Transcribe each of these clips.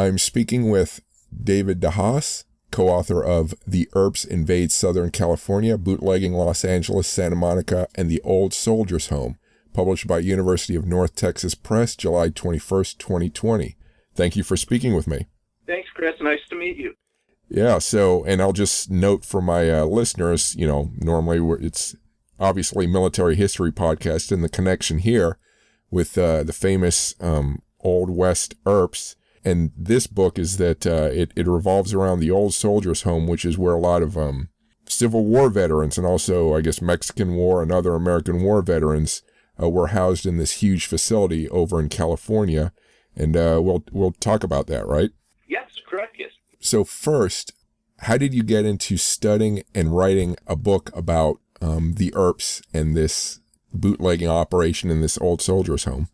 I'm speaking with David Haas, co-author of The Earps Invade Southern California, Bootlegging Los Angeles, Santa Monica, and the Old Soldiers Home, published by University of North Texas Press, July 21st, 2020. Thank you for speaking with me. Thanks, Chris. Nice to meet you. Yeah, so, and I'll just note for my listeners, normally it's obviously military history podcast, and the connection here with the famous Old West Earps. And this book is that it revolves around the Old Soldiers Home, which is where a lot of Civil War veterans and also, I guess, Mexican War and other American War veterans were housed in this huge facility over in California. And we'll talk about that, right? Yes, correct, yes. So first, how did you get into studying and writing a book about the Earps and this bootlegging operation in this Old Soldiers Home?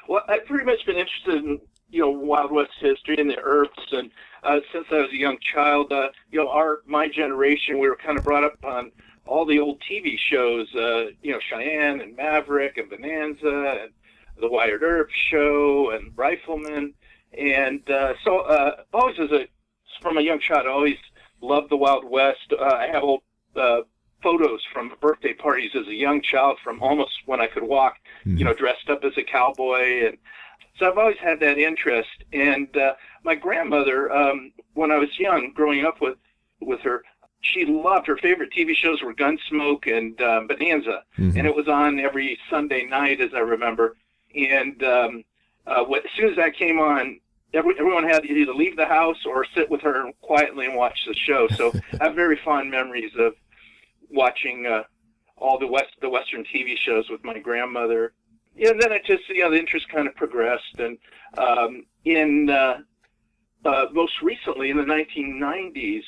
Well, I've pretty much been interested in, Wild West history and the Earps, and since I was a young child, my generation, we were kind of brought up on all the old TV shows, Cheyenne and Maverick and Bonanza and the Wyatt Earp show and Rifleman, and so always from a young child, I always loved the Wild West. I have old photos from birthday parties as a young child from almost when I could walk, dressed up as a cowboy. And so I've always had that interest. And my grandmother, when I was young, growing up with her, she loved, her favorite TV shows were Gunsmoke and Bonanza. Mm-hmm. And it was on every Sunday night, as I remember. And as soon as that came on, everyone had to either leave the house or sit with her quietly and watch the show. So I have very fond memories of watching all the Western TV shows with my grandmother. Yeah, and then it just, the interest kind of progressed. And most recently, in the 1990s,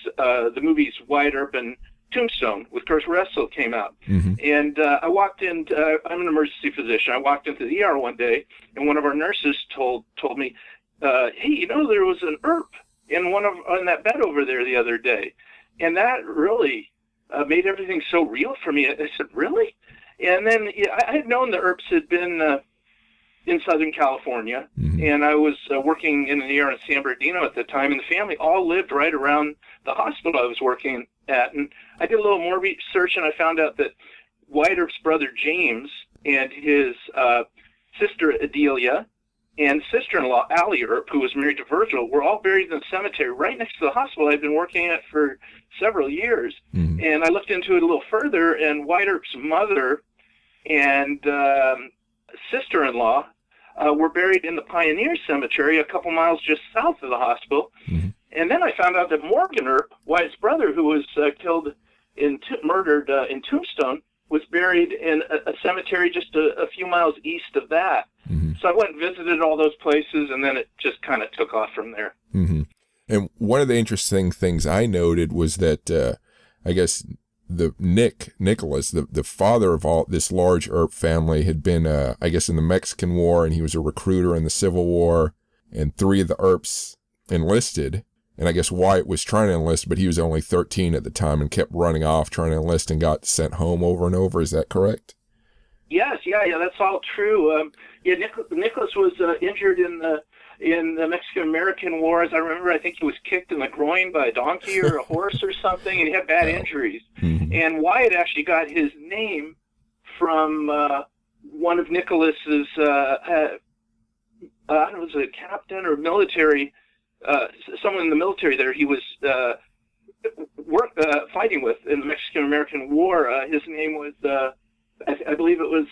the movies Wyatt Earp and Tombstone with Kurt Russell came out. Mm-hmm. And I walked in, I'm an emergency physician. I walked into the ER one day, and one of our nurses told me, hey, there was an Earp on that bed over there the other day. And that really made everything so real for me. I said, really? And then I had known the Earps had been in Southern California, mm-hmm. and I was working in the ER in San Bernardino at the time, and the family all lived right around the hospital I was working at. And I did a little more research, and I found out that Wyatt Earp's brother James and his sister Adelia and sister-in-law Allie Earp, who was married to Virgil, were all buried in the cemetery right next to the hospital I'd been working at for several years. Mm-hmm. And I looked into it a little further, and Wyatt Earp's mother and sister-in-law were buried in the Pioneer Cemetery a couple miles just south of the hospital. Mm-hmm. And then I found out that Morgan Earp, Wyatt's brother, who was murdered in Tombstone, was buried in a cemetery just a few miles east of that. Mm-hmm. So I went and visited all those places, and then it just kind of took off from there. Mm-hmm. And one of the interesting things I noted was that, I guess, Nicholas, the father of all this large Earp family, had been, I guess, in the Mexican War, and he was a recruiter in the Civil War, and 3 of the Earps enlisted. And I guess Wyatt was trying to enlist, but he was only 13 at the time and kept running off trying to enlist and got sent home over and over. Is that correct? Yes, yeah, that's all true. Nicholas was injured in the Mexican-American War. As I remember, I think he was kicked in the groin by a donkey or a horse or something, and he had bad injuries. Mm-hmm. And Wyatt actually got his name from one of Nicholas's, I don't know, was it a captain or military, someone in the military there he was fighting with in the Mexican-American War. His name was, I believe it was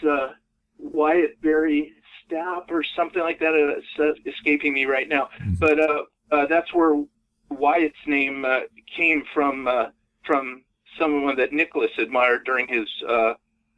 Wyatt Berry Stapp or something like that. It's escaping me right now. Mm-hmm. But that's where Wyatt's name came from someone that Nicholas admired during his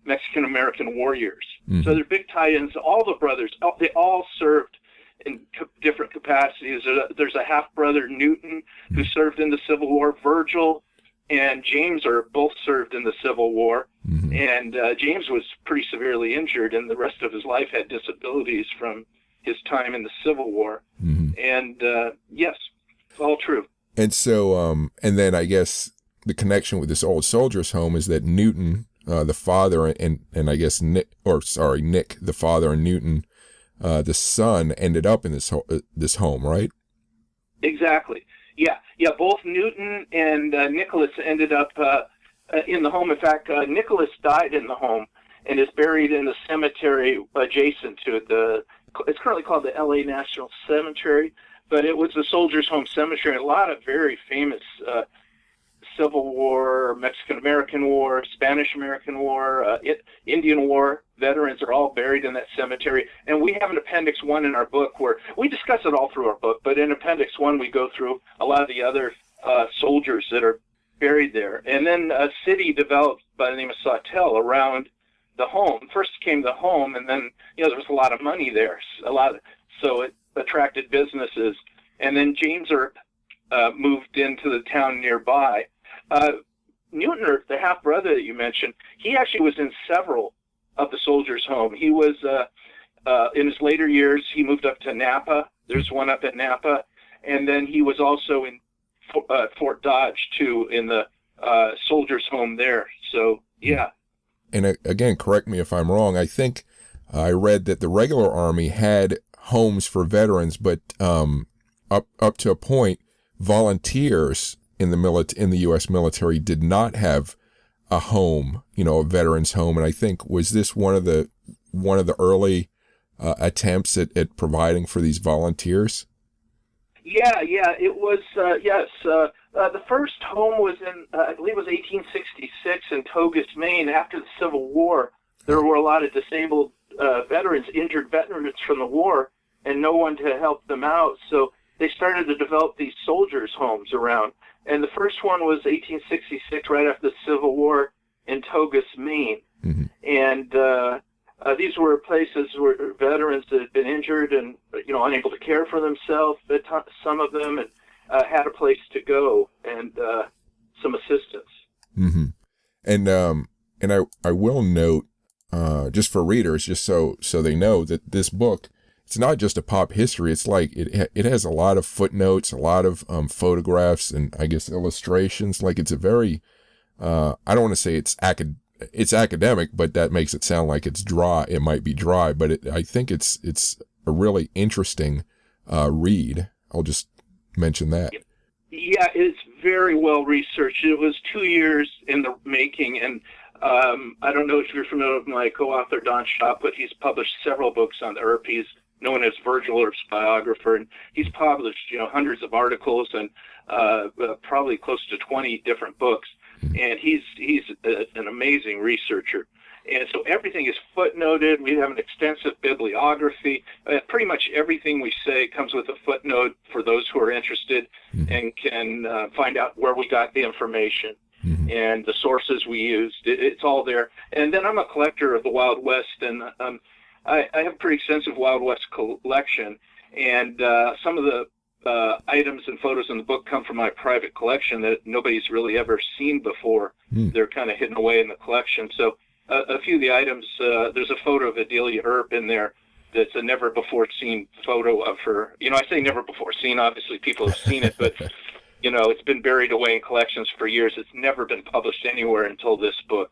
Mexican-American War years. Mm-hmm. So they're big tie-ins. All the brothers, they all served in different capacities. There's a half-brother, Newton, who served in the Civil War. Virgil and James are both served in the Civil War. Mm-hmm. And James was pretty severely injured, and the rest of his life had disabilities from his time in the Civil War. Mm-hmm. And yes, it's all true. And so, and then I guess the connection with this Old Soldiers Home is that Newton, the father, and I guess Nick, the father, and Newton, the son, ended up in this home, right? Exactly. Yeah. Both Newton and Nicholas ended up in the home. In fact, Nicholas died in the home and is buried in the cemetery adjacent to it. It's currently called the L.A. National Cemetery, but it was the Soldiers Home Cemetery. A lot of very famous Civil War, Mexican-American War, Spanish-American War, Indian War veterans are all buried in that cemetery. And we have an Appendix 1 in our book where we discuss it all through our book, but in Appendix 1 we go through a lot of the other soldiers that are buried there. And then a city developed by the name of Sawtelle around the home. First came the home, and then there was a lot of money there, so it attracted businesses. And then James Earp moved into the town nearby. Newton Earp, the half brother that you mentioned, he actually was in several of the soldiers' home. He was in his later years. He moved up to Napa. There's one up at Napa, and then he was also in Fort Dodge too, in the soldiers' home there. So yeah. And again, correct me if I'm wrong. I think I read that the regular Army had homes for veterans, but up to a point, volunteers in the U.S. military did not have a home, a veteran's home. And I think, was this one of the early attempts at providing for these volunteers? Yeah, it was, yes. The first home was in, I believe it was 1866 in Togus, Maine. After the Civil War, there were a lot of disabled veterans, injured veterans from the war, and no one to help them out. So they started to develop these soldiers' homes around. And the first one was 1866, right after the Civil War, in Togus, Maine. Mm-hmm. And these were places where veterans that had been injured and unable to care for themselves, some of them, and had a place to go and some assistance. Mm-hmm. And I will note, just for readers, just so they know, that this book, it's not just a pop history. It's like it has a lot of footnotes, a lot of photographs, and I guess illustrations. Like, it's a very I don't want to say it's academic, but that makes it sound like it's dry. It might be dry, but I think it's a really interesting read. I'll just mention that. Yeah, it's very well researched. It was 2 years in the making, and I don't know if you're familiar with my co-author Don Schaap, but he's published several books on the Earp. He's known as Virgil Earp's biographer, and he's published hundreds of articles and probably close to 20 different books. And he's an amazing researcher. And so everything is footnoted. We have an extensive bibliography. Pretty much everything we say comes with a footnote for those who are interested and can find out where we got the information and the sources we used. It's all there. And then I'm a collector of the Wild West, and I have a pretty extensive Wild West collection. And some of the items and photos in the book come from my private collection that nobody's really ever seen before. They're kind of hidden away in the collection. So a few of the items, there's a photo of Adelia Earp in there that's a never-before-seen photo of her. I say never-before-seen. Obviously, people have seen it, but, it's been buried away in collections for years. It's never been published anywhere until this book.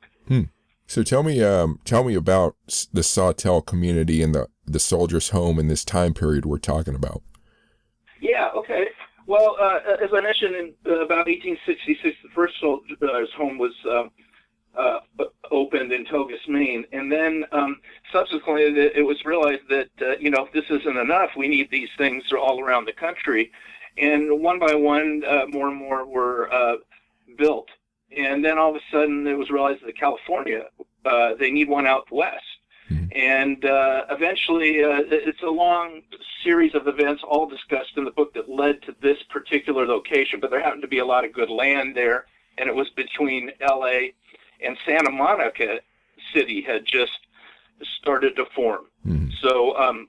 So tell me about the Sawtelle community and the soldiers' home in this time period we're talking about. Yeah, okay. Well, as I mentioned, in about 1866, the first soldiers' home was opened in Togus, Maine, and then subsequently it was realized that this isn't enough. We need these things all around the country, and one by one, more and more were built. And then all of a sudden, it was realized that California, they need one out west. And eventually, it's a long series of events, all discussed in the book, that led to this particular location. But there happened to be a lot of good land there, and it was between L.A. and Santa Monica City had just started to form. So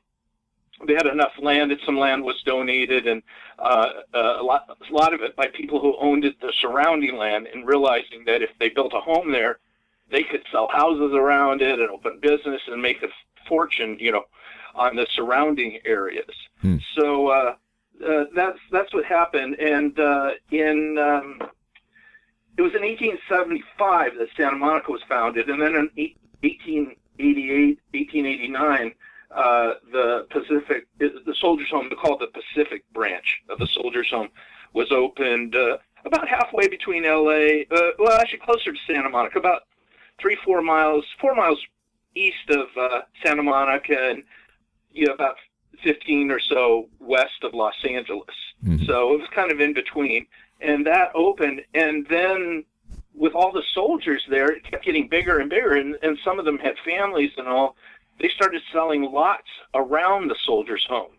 they had enough land, and some land was donated, and a lot of it by people who owned the surrounding land, and realizing that if they built a home there, they could sell houses around it and open business and make a fortune, on the surrounding areas. So that's what happened. And it was in 1875 that Santa Monica was founded, and then in 1889, the Soldiers Home, they call it the Pacific branch of the Soldiers Home, was opened about halfway between L.A., well, actually closer to Santa Monica, about 4 miles east of Santa Monica, and about 15 or so west of Los Angeles. Mm-hmm. So it was kind of in between. And that opened, and then with all the soldiers there, it kept getting bigger and bigger, and some of them had families and all. They started selling lots around the Soldiers Home.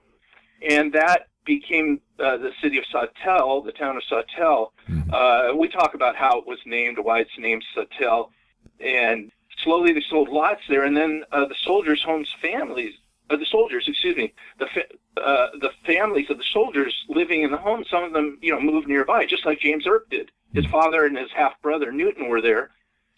And that became the city of Sawtelle, the town of Sawtelle. Mm-hmm. We talk about how it was named, why it's named Sawtelle. And slowly they sold lots there, and then the Soldiers Home's families, the soldiers, excuse me, the families of the soldiers living in the home, some of them, moved nearby, just like James Earp did. His father and his half-brother, Newton, were there,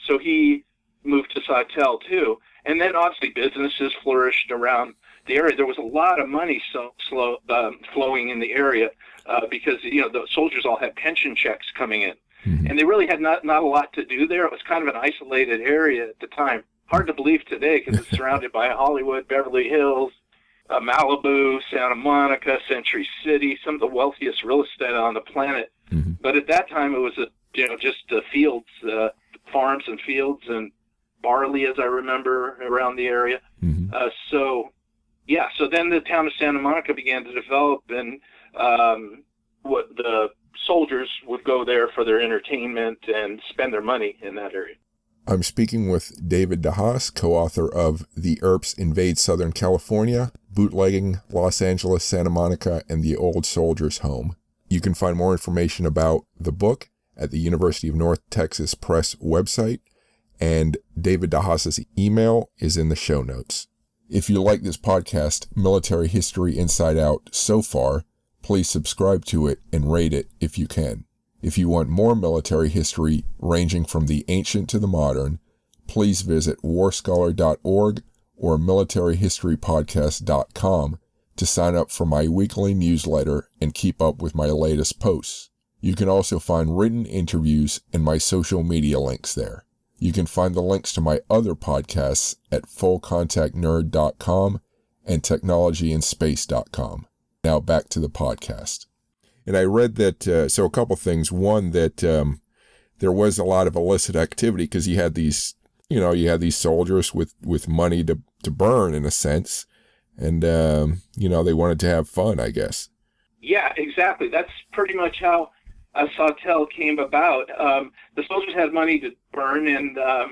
so he moved to Sawtelle, too. And then, obviously, businesses flourished around the area. There was a lot of money flowing in the area because, the soldiers all had pension checks coming in. Mm-hmm. And they really had not a lot to do there. It was kind of an isolated area at the time. Hard to believe today because it's surrounded by Hollywood, Beverly Hills, Malibu, Santa Monica, Century City, some of the wealthiest real estate on the planet. Mm-hmm. But at that time, it was just fields, farms and fields, and barley, as I remember, around the area. Mm-hmm. So then the town of Santa Monica began to develop, and what the soldiers would go there for their entertainment and spend their money in that area. I'm speaking with David DeHaas, co-author of The Earps Invade Southern California, Bootlegging, Los Angeles, Santa Monica, and the Old Soldiers Home. You can find more information about the book at the University of North Texas Press website, and David DeHaas's email is in the show notes. If you like this podcast, Military History Inside Out, so far, please subscribe to it and rate it if you can. If you want more military history ranging from the ancient to the modern, please visit warscholar.org or militaryhistorypodcast.com to sign up for my weekly newsletter and keep up with my latest posts. You can also find written interviews and my social media links there. You can find the links to my other podcasts at fullcontactnerd.com and technologyandspace.com. Now back to the podcast. And I read that, so a couple things. One, that there was a lot of illicit activity because you had these soldiers with money to burn, in a sense. And, they wanted to have fun, I guess. Yeah, exactly. That's pretty much how Sawtelle came about. The soldiers had money to burn, and, a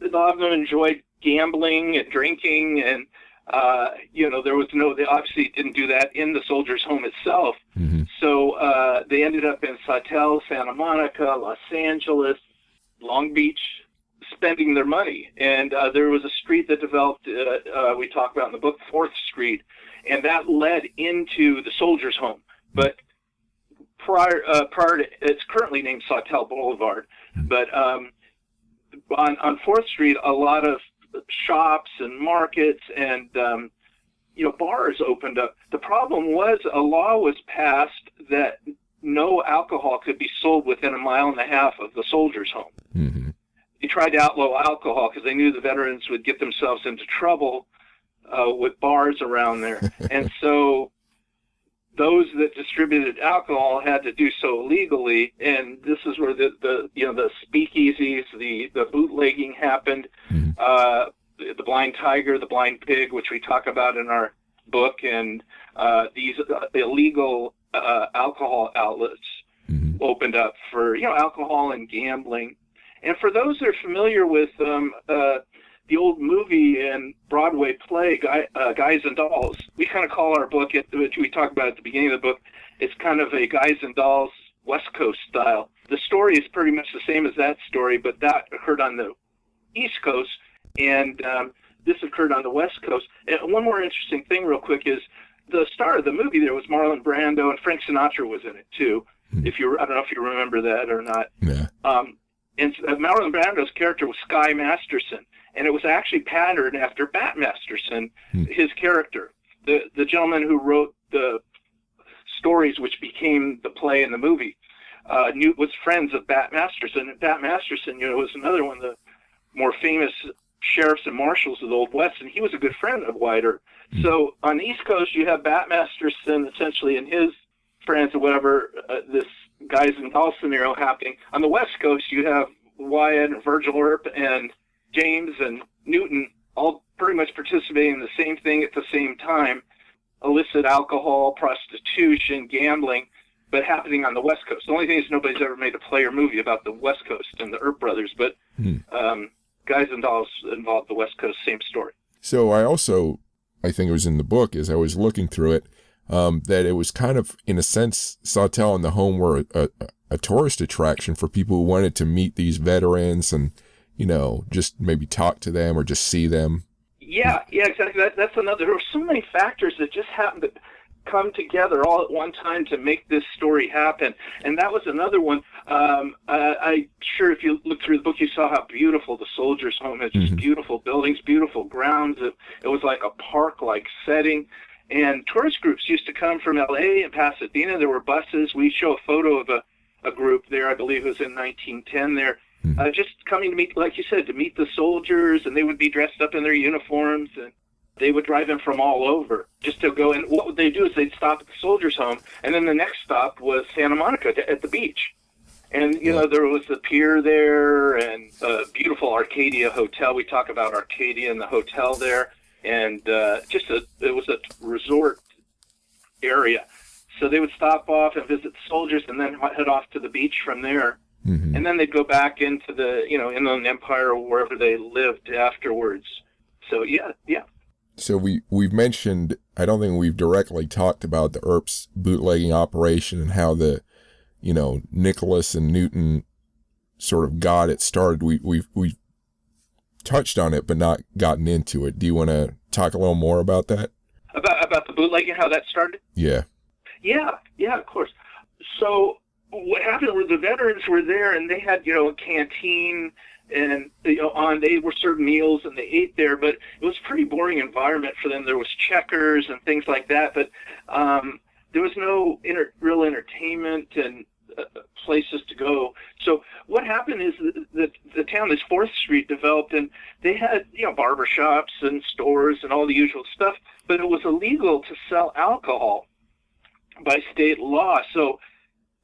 lot of them enjoyed gambling and drinking, and they obviously didn't do that in the Soldiers Home itself. Mm-hmm. So they ended up in Sawtelle, Santa Monica, Los Angeles, Long Beach, spending their money. And there was a street that developed, we talk about in the book, 4th Street, and that led into the Soldiers Home. But prior to, it's currently named Sawtelle Boulevard, but on 4th Street, a lot of shops and markets and bars opened up. The problem was a law was passed that no alcohol could be sold within 1.5 miles of the Soldiers Home. Mm-hmm. They tried to outlaw alcohol because they knew the veterans would get themselves into trouble with bars around there. And so those that distributed alcohol had to do so legally, and this is where the speakeasies, the bootlegging happened. Mm-hmm. The blind tiger, the blind pig, which we talk about in our book, and these illegal alcohol outlets mm-hmm. opened up for alcohol and gambling. And for those that are familiar with the old movie and Broadway play, Guys and Dolls, we kind of call our book, which we talk about at the beginning of the book, it's kind of a Guys and Dolls West Coast style. The story is pretty much the same as that story, but that occurred on the East Coast, and this occurred on the West Coast. And one more interesting thing real quick is the star of the movie there was Marlon Brando, and Frank Sinatra was in it too. Mm-hmm. I don't know if you remember that or not. Yeah. And Marlon Brando's character was Sky Masterson, and it was actually patterned after Bat Masterson, his character. The gentleman who wrote the stories which became the play and the movie was friends of Bat Masterson. And Bat Masterson, was another one of the more famous sheriffs and marshals of the Old West, and he was a good friend of Wyatt Earp. So on the East Coast, you have Bat Masterson essentially and his friends or whatever, this guys and dolls scenario happening. On the West Coast, you have Wyatt and Virgil Earp and James and Newton all pretty much participating in the same thing at the same time: illicit alcohol, prostitution, gambling, but happening on the West Coast. The only thing is nobody's ever made a play or movie about the West Coast and the Earp brothers, but Guys and Dolls involved the West Coast, same story. So I think it was in the book, as I was looking through it, that it was kind of, in a sense, Sawtelle and the Home were a tourist attraction for people who wanted to meet these veterans and, just maybe talk to them or just see them. Yeah, exactly. That's another. There were so many factors that just happened to come together all at one time to make this story happen, and that was another one. I'm sure if you look through the book, you saw how beautiful the Soldiers Home is. Just beautiful buildings, beautiful grounds. It was like a park-like setting, and tourist groups used to come from L.A. and Pasadena. There were buses. We show a photo of a group there. I believe it was in 1910 there. Just coming to meet, like you said, to meet the soldiers, and they would be dressed up in their uniforms, and they would drive in from all over just to go. And what would they do is they'd stop at the Soldiers Home, and then the next stop was Santa Monica at the beach. And, there was the pier there and a beautiful Arcadia Hotel. We talk about Arcadia and the hotel there, and it was a resort area. So they would stop off and visit the soldiers and then head off to the beach from there. And then they'd go back into the, Inland Empire or wherever they lived afterwards. So, yeah. So we've mentioned, I don't think we've directly talked about the Earps bootlegging operation and how the, Nicholas and Newton sort of got it started. We've touched on it, but not gotten into it. Do you want to talk a little more about that? About the bootlegging, how that started? Yeah. Yeah, of course. So what happened was the veterans were there, and they had, a canteen, and they were served meals and they ate there, but it was a pretty boring environment for them. There was checkers and things like that, but there was no real entertainment and places to go. So what happened is that the town, this 4th Street, developed, and they had barber shops and stores and all the usual stuff, but it was illegal to sell alcohol by state law. So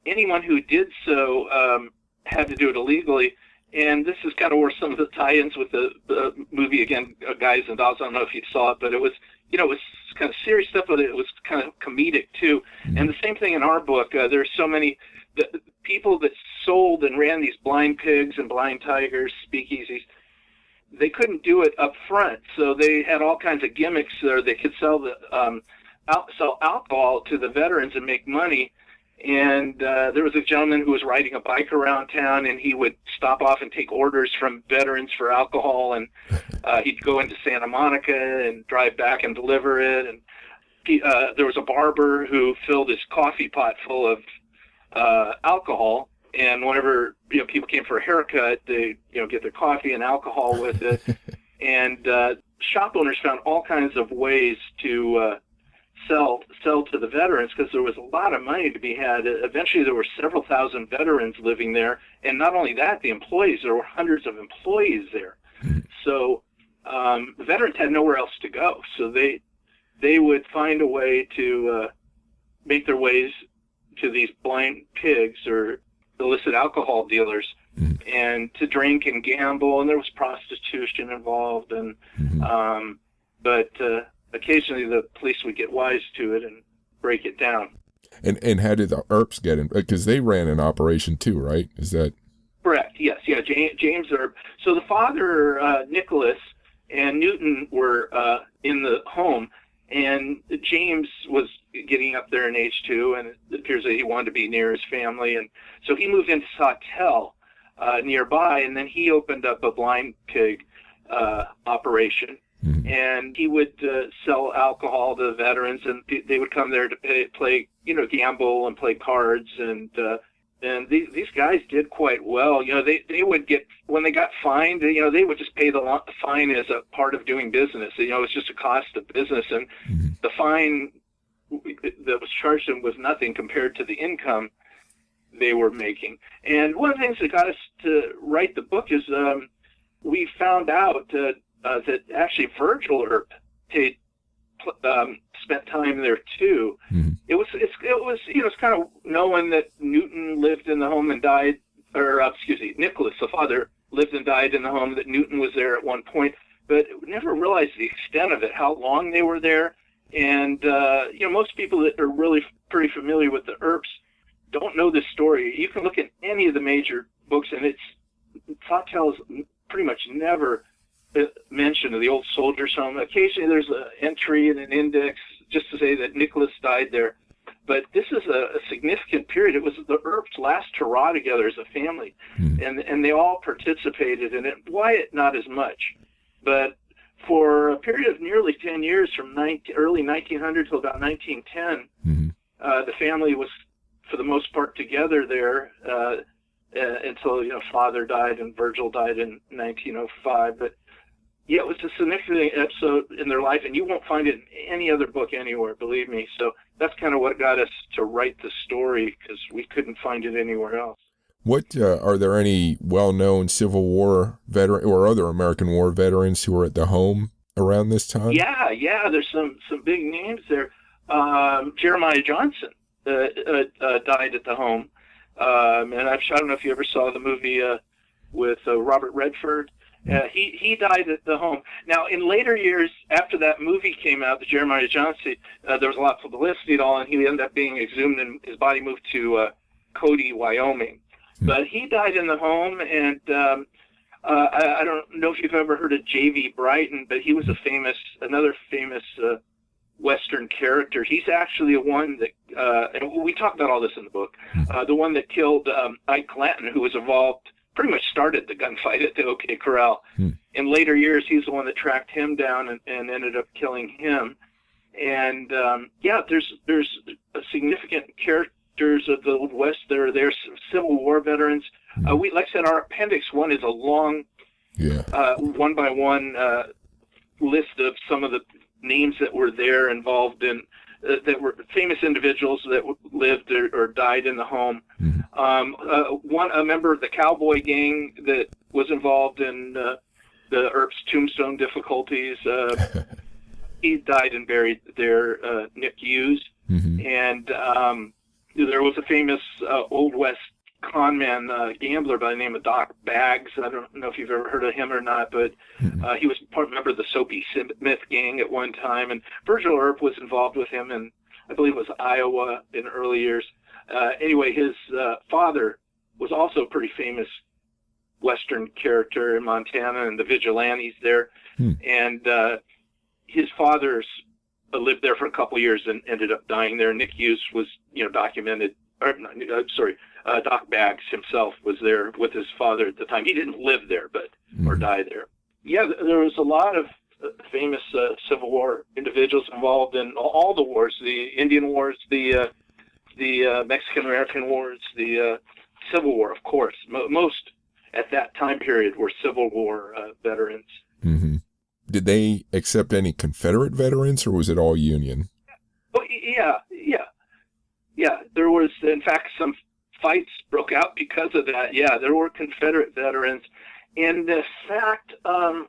anyone who did so had to do it illegally. And this is kind of where some of the tie-ins with the movie, again, Guys and Dolls. I don't know if you saw it, but it was, it was kind of serious stuff, but it was kind of comedic too. And the same thing in our book. There's so many the people that sold and ran these blind pigs and blind tigers, speakeasies. They couldn't do it up front, so they had all kinds of gimmicks there. They could sell sell alcohol to the veterans and make money. And there was a gentleman who was riding a bike around town, and he would stop off and take orders from veterans for alcohol, and he'd go into Santa Monica and drive back and deliver it. And there was a barber who filled his coffee pot full of alcohol, and whenever people came for a haircut, they get their coffee and alcohol with it. And shop owners found all kinds of ways to sell to the veterans, because there was a lot of money to be had. Eventually there were several thousand veterans living there, and not only that, the employees, there were hundreds of employees there. So the veterans had nowhere else to go, so they would find a way to make their ways to these blind pigs or illicit alcohol dealers, and to drink and gamble, and there was prostitution involved, and but occasionally the police would get wise to it and break it down. And how did the Earps get in? Because they ran an operation too, right? Is that correct? Yes. Yeah. James Earp. So the father, Nicholas, and Newton were in the home, and James was getting up there in age too, and it appears that he wanted to be near his family, and so he moved into Sawtelle nearby, and then he opened up a blind pig operation. And he would sell alcohol to the veterans, and they would come there to play, gamble and play cards, and these guys did quite well. They would get, when they got fined, they would just pay the fine as a part of doing business. It's just a cost of business, and the fine that was charged them was nothing compared to the income they were making. And one of the things that got us to write the book is we found out that actually Virgil Earp spent time there too. Mm-hmm. It's kind of knowing that Newton lived in the home and died, or Nicholas, the father, lived and died in the home, that Newton was there at one point, but never realized the extent of it, how long they were there. And, most people that are really pretty familiar with the Earps don't know this story. You can look at any of the major books, and Sawtelle's pretty much never mention of the Old Soldiers Home. Occasionally there's an entry in an index just to say that Nicholas died there. But this is a significant period. It was the Earps' last hurrah together as a family, and they all participated in it. Wyatt, not as much. But for a period of nearly 10 years, from early 1900 till about 1910, the family was, for the most part, together there until father died and Virgil died in 1905. But yeah, it was a significant episode in their life, and you won't find it in any other book anywhere, believe me. So that's kind of what got us to write the story, because we couldn't find it anywhere else. What are there any well-known Civil War veteran or other American War veterans who were at the home around this time? Yeah, there's some big names there. Jeremiah Johnson died at the home, and I don't know if you ever saw the movie with Robert Redford. He died at the home. Now, in later years, after that movie came out, the Jeremiah Johnson, there was a lot of publicity and all, and he ended up being exhumed, and his body moved to Cody, Wyoming. But he died in the home, and I don't know if you've ever heard of J.V. Brighton, but he was another famous Western character. He's actually the one that, and we talk about all this in the book, the one that killed Ike Clanton, who was involved, pretty much started the gunfight at the OK Corral. In later years, he's the one that tracked him down and ended up killing him. And there's a significant characters of the Old West that are there, Civil War veterans. Like I said, our Appendix 1 is a long, one-by-one list of some of the names that were there involved in, that were famous individuals that lived or died in the home. A member of the cowboy gang that was involved in the Earps Tombstone difficulties, he died and buried there, Nick Hughes. And there was a famous Old West conman gambler by the name of Doc Baggs. I don't know if you've ever heard of him or not, but he was a member of the Soapy Smith gang at one time, and Virgil Earp was involved with him in, I believe it was Iowa in early years. Anyway, his father was also a pretty famous Western character in Montana and the vigilantes there. And his father's lived there for a couple of years and ended up dying there. Nick Hughes was, documented, Doc Baggs himself was there with his father at the time. He didn't live there, or die there. Yeah, there was a lot of famous Civil War individuals involved in all the wars, the Indian Wars, the Mexican-American Wars, the Civil War, of course. Most at that time period were Civil War veterans. Did they accept any Confederate veterans, or was it all Union? Oh, yeah. There was, in fact, some fights broke out because of that. Yeah, there were Confederate veterans. And in fact,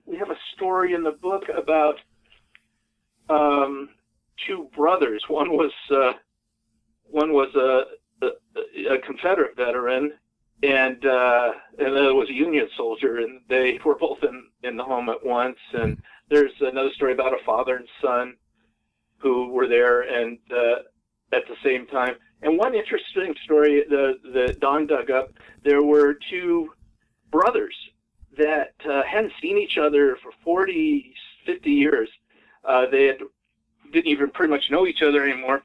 we have a story in the book about two brothers. One was a Confederate veteran, and the other was a Union soldier, and they were both in the home at once. And there's another story about a father and son who were there and at the same time. And one interesting story that Don dug up, there were two brothers that hadn't seen each other for 40, 50 years. They didn't even pretty much know each other anymore.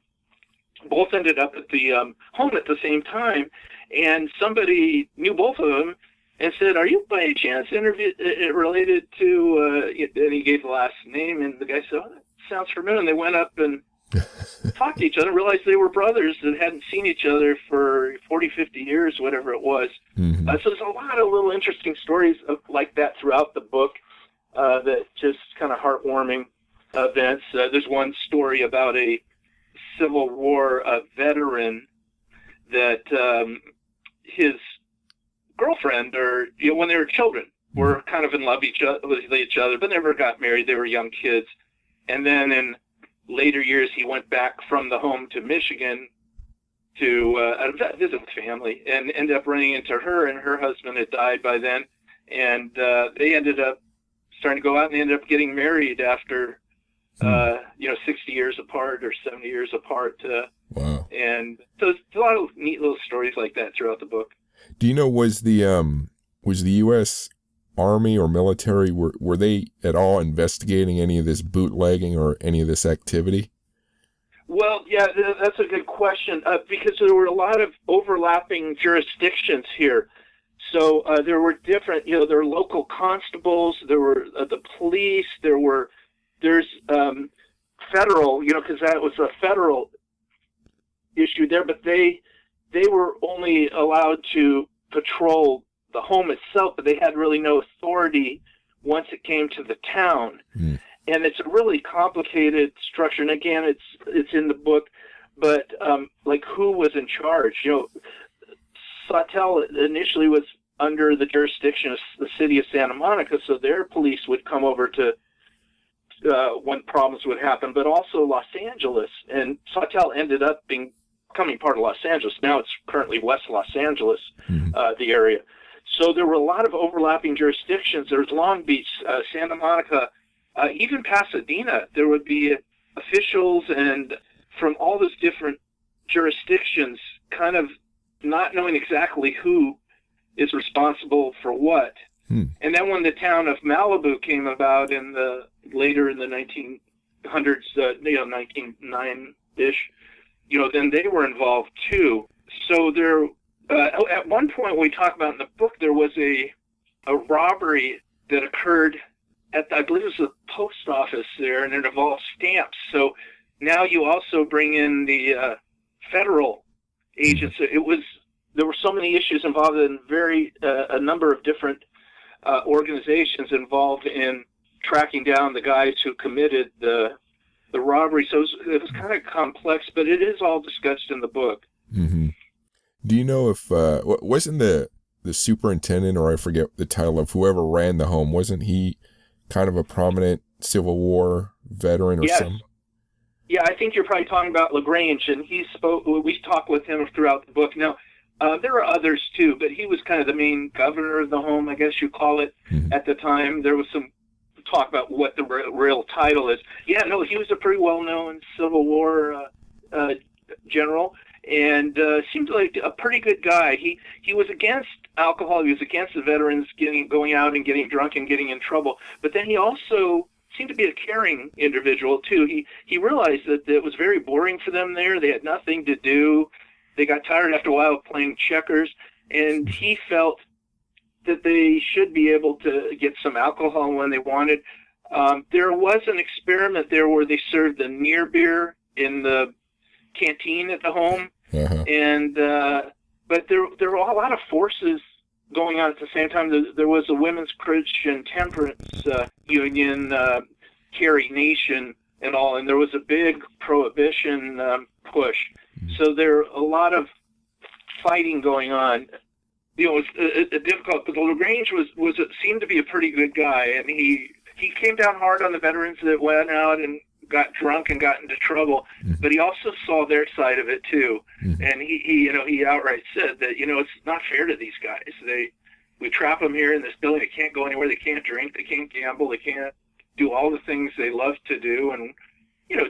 Both ended up at the home at the same time, and somebody knew both of them and said, "Are you by any chance related to," and he gave the last name, and the guy said, "Oh, that sounds familiar." And they went up and talked to each other and realized they were brothers that hadn't seen each other for 40, 50 years, whatever it was. So there's a lot of little interesting stories like that throughout the book that just kind of heartwarming events. There's one story about a Civil War veteran that his girlfriend, or when they were children, were kind of in love with each other, but never got married. They were young kids. And then in later years, he went back from the home to Michigan to visit with family, and ended up running into her, and her husband had died by then. And they ended up starting to go out, and they ended up getting married after, 60 years apart or 70 years apart. Wow. And so there's a lot of neat little stories like that throughout the book. Do you know, was the U.S. Army or military, were they at all investigating any of this bootlegging or any of this activity? Well, yeah, that's a good question, because there were a lot of overlapping jurisdictions here. So there were different, there were local constables, there were the police, there's federal, because that was a federal issue there, but they were only allowed to patrol the home itself, but they had really no authority once it came to the town. And it's a really complicated structure. And again, it's in the book, but like who was in charge? Sawtelle initially was under the jurisdiction of the city of Santa Monica, so their police would come over to when problems would happen, but also Los Angeles. And Sawtelle ended up becoming part of Los Angeles. Now it's currently West Los Angeles, the area. So there were a lot of overlapping jurisdictions. There was Long Beach, Santa Monica, even Pasadena. There would be officials and from all those different jurisdictions kind of not knowing exactly who is responsible for what. And then when the town of Malibu came about later in the 1900s, 1909-ish, then they were involved too. So there, at one point we talk about in the book, there was a robbery that occurred at, I believe it was the post office there, and it involved stamps. So now you also bring in the federal agents. There were so many issues involved in a number of different organizations involved in tracking down the guys who committed the robbery. So it was kind of complex, but it is all discussed in the book. Do you know if wasn't the superintendent, or I forget the title of whoever ran the home, wasn't he kind of a prominent Civil War veteran or something? Yeah, I think you're probably talking about LaGrange, and we talked with him throughout the book. Now, there were others too, but he was kind of the main governor of the home, I guess you call it, at the time. There was some talk about what the real title is. Yeah, no, he was a pretty well-known Civil War general, and seemed like a pretty good guy. He was against alcohol. He was against the veterans going out and getting drunk and getting in trouble. But then he also seemed to be a caring individual too. He realized that it was very boring for them there. They had nothing to do. They got tired after a while of playing checkers, and he felt that they should be able to get some alcohol when they wanted. There was an experiment there where they served the near beer in the canteen at the home, and but there were a lot of forces going on at the same time. There was a women's Christian temperance union, Carrie Nation, and all, and there was a big prohibition push. So there were a lot of fighting going on. It's difficult, but LaGrange seemed to be a pretty good guy, and he came down hard on the veterans that went out and got drunk and got into trouble, but he also saw their side of it too. And he outright said that, it's not fair to these guys. We trap them here in this building. They can't go anywhere. They can't drink. They can't gamble. They can't do all the things they love to do and,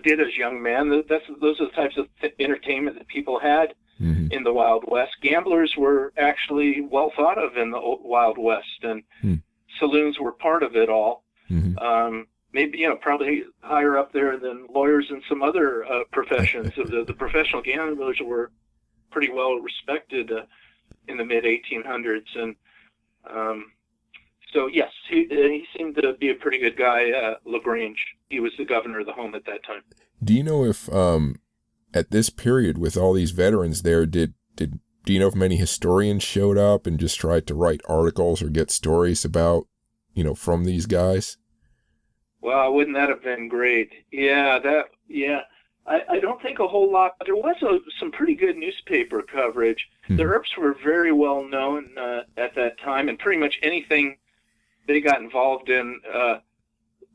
did as young men. Those are the types of entertainment that people had in the Wild West. Gamblers were actually well thought of in the Wild West, and saloons were part of it all. Maybe, probably higher up there than lawyers and some other professions. The professional gamblers were pretty well respected in the mid-1800s. And so, yes, he seemed to be a pretty good guy, LaGrange. He was the governor of the home at that time. Do you know if, at this period, with all these veterans there, do you know if many historians showed up and just tried to write articles or get stories about, from these guys? Wow, wouldn't that have been great? Yeah, I don't think a whole lot, but there was some pretty good newspaper coverage. The Earps were very well known at that time, and pretty much anything they got involved in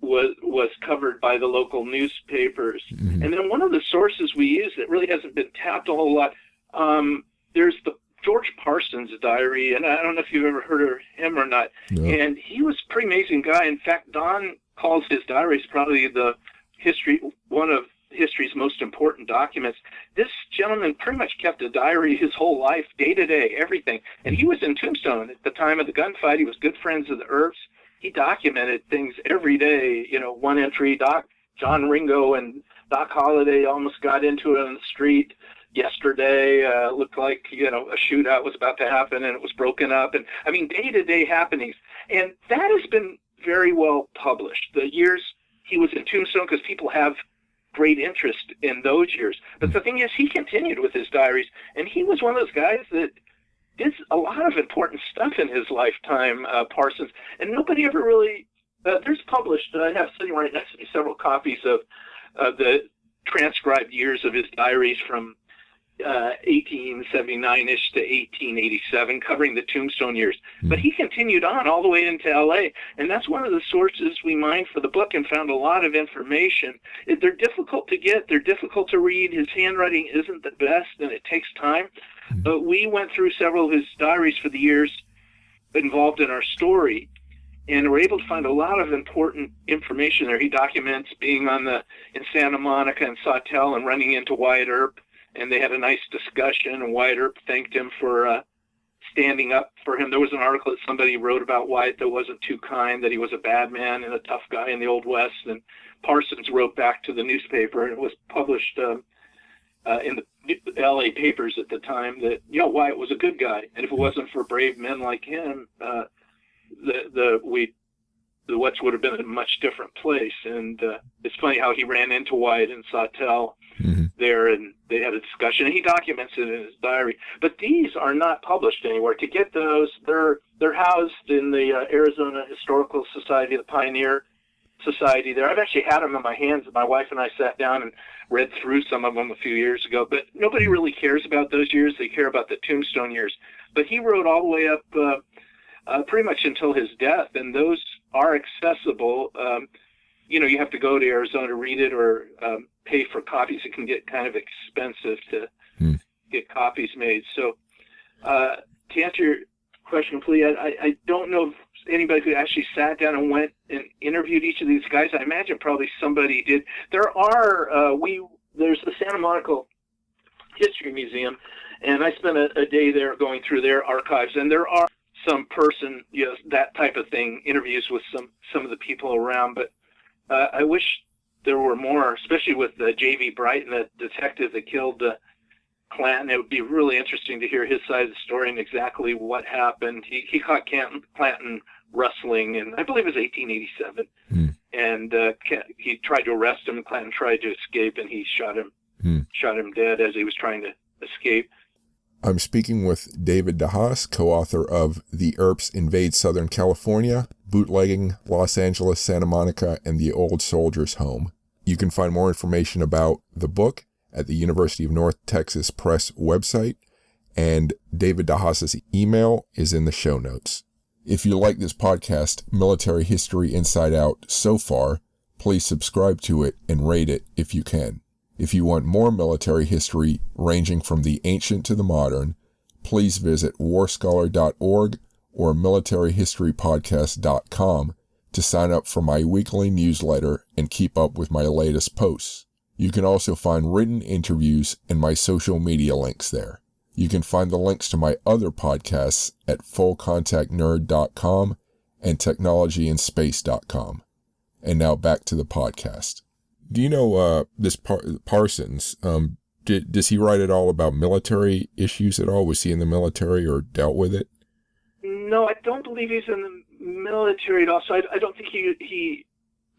was covered by the local newspapers. Mm-hmm. And then one of the sources we use that really hasn't been tapped a whole lot, there's the George Parson's diary, and I don't know if you've ever heard of him or not. No. And he was a pretty amazing guy. In fact, Don calls his diaries probably one of history's most important documents. This gentleman pretty much kept a diary his whole life, day to day, everything. And he was in Tombstone at the time of the gunfight. He was good friends of the Earps. He documented things every day. One entry, John Ringo and Doc Holliday almost got into it on the street yesterday. Looked like, a shootout was about to happen, and it was broken up. And I mean, day-to-day happenings. And that has been very well published. The years he was in Tombstone, because people have great interest in those years. But the thing is, he continued with his diaries, and he was one of those guys that did a lot of important stuff in his lifetime, Parsons, and nobody ever really, there's published, I have sitting right next to me several copies of the transcribed years of his diaries from 1879-ish to 1887, covering the Tombstone years. But he continued on all the way into L.A., and that's one of the sources we mined for the book and found a lot of information. They're difficult to get. They're difficult to read. His handwriting isn't the best, and it takes time. But we went through several of his diaries for the years involved in our story, and were able to find a lot of important information there. He documents being in Santa Monica and Sawtelle and running into Wyatt Earp, and they had a nice discussion, and Wyatt Earp thanked him for standing up for him. There was an article that somebody wrote about Wyatt that wasn't too kind, that he was a bad man and a tough guy in the Old West, and Parsons wrote back to the newspaper, and it was published in the L.A. papers at the time that, Wyatt was a good guy, and if it wasn't for brave men like him, the West would have been a much different place. And it's funny how he ran into Wyatt in Sawtelle there, and they had a discussion, and he documents it in his diary. But these are not published anywhere. To get those, they're housed in the Arizona Historical Society, the Pioneer Society there. I've actually had them in my hands. My wife and I sat down and read through some of them a few years ago, but nobody really cares about those years. They care about the Tombstone years. But he wrote all the way up pretty much until his death, and those are accessible. You have to go to Arizona to read it or pay for copies. It can get kind of expensive to get copies made. So to answer your question, please, I don't know if anybody who actually sat down and went and interviewed each of these guys. I imagine probably somebody did. There's the Santa Monica History Museum, and I spent a day there going through their archives, and there are some person, that type of thing, interviews with some of the people around. But I wish there were more, especially with J.V. Brighton, the detective that killed Clanton. It would be really interesting to hear his side of the story and exactly what happened. He caught Clanton rustling, and I believe it was 1887. And he tried to arrest him, and Clanton tried to escape, and he shot him dead as he was trying to escape. I'm speaking with David Haas, co-author of The Earps Invade Southern California, Bootlegging, Los Angeles, Santa Monica, and the Old Soldiers Home. You can find more information about the book at the University of North Texas Press website, and David Haas's email is in the show notes. If you like this podcast, Military History Inside Out, so far, please subscribe to it and rate it if you can. If you want more military history ranging from the ancient to the modern, please visit warscholar.org or militaryhistorypodcast.com to sign up for my weekly newsletter and keep up with my latest posts. You can also find written interviews and my social media links there. You can find the links to my other podcasts at fullcontactnerd.com and technologyinspace.com. And now back to the podcast. Do you know this Parsons? Does he write at all about military issues at all? Was he in the military or dealt with it? No, I don't believe he's in the military at all. So I don't think he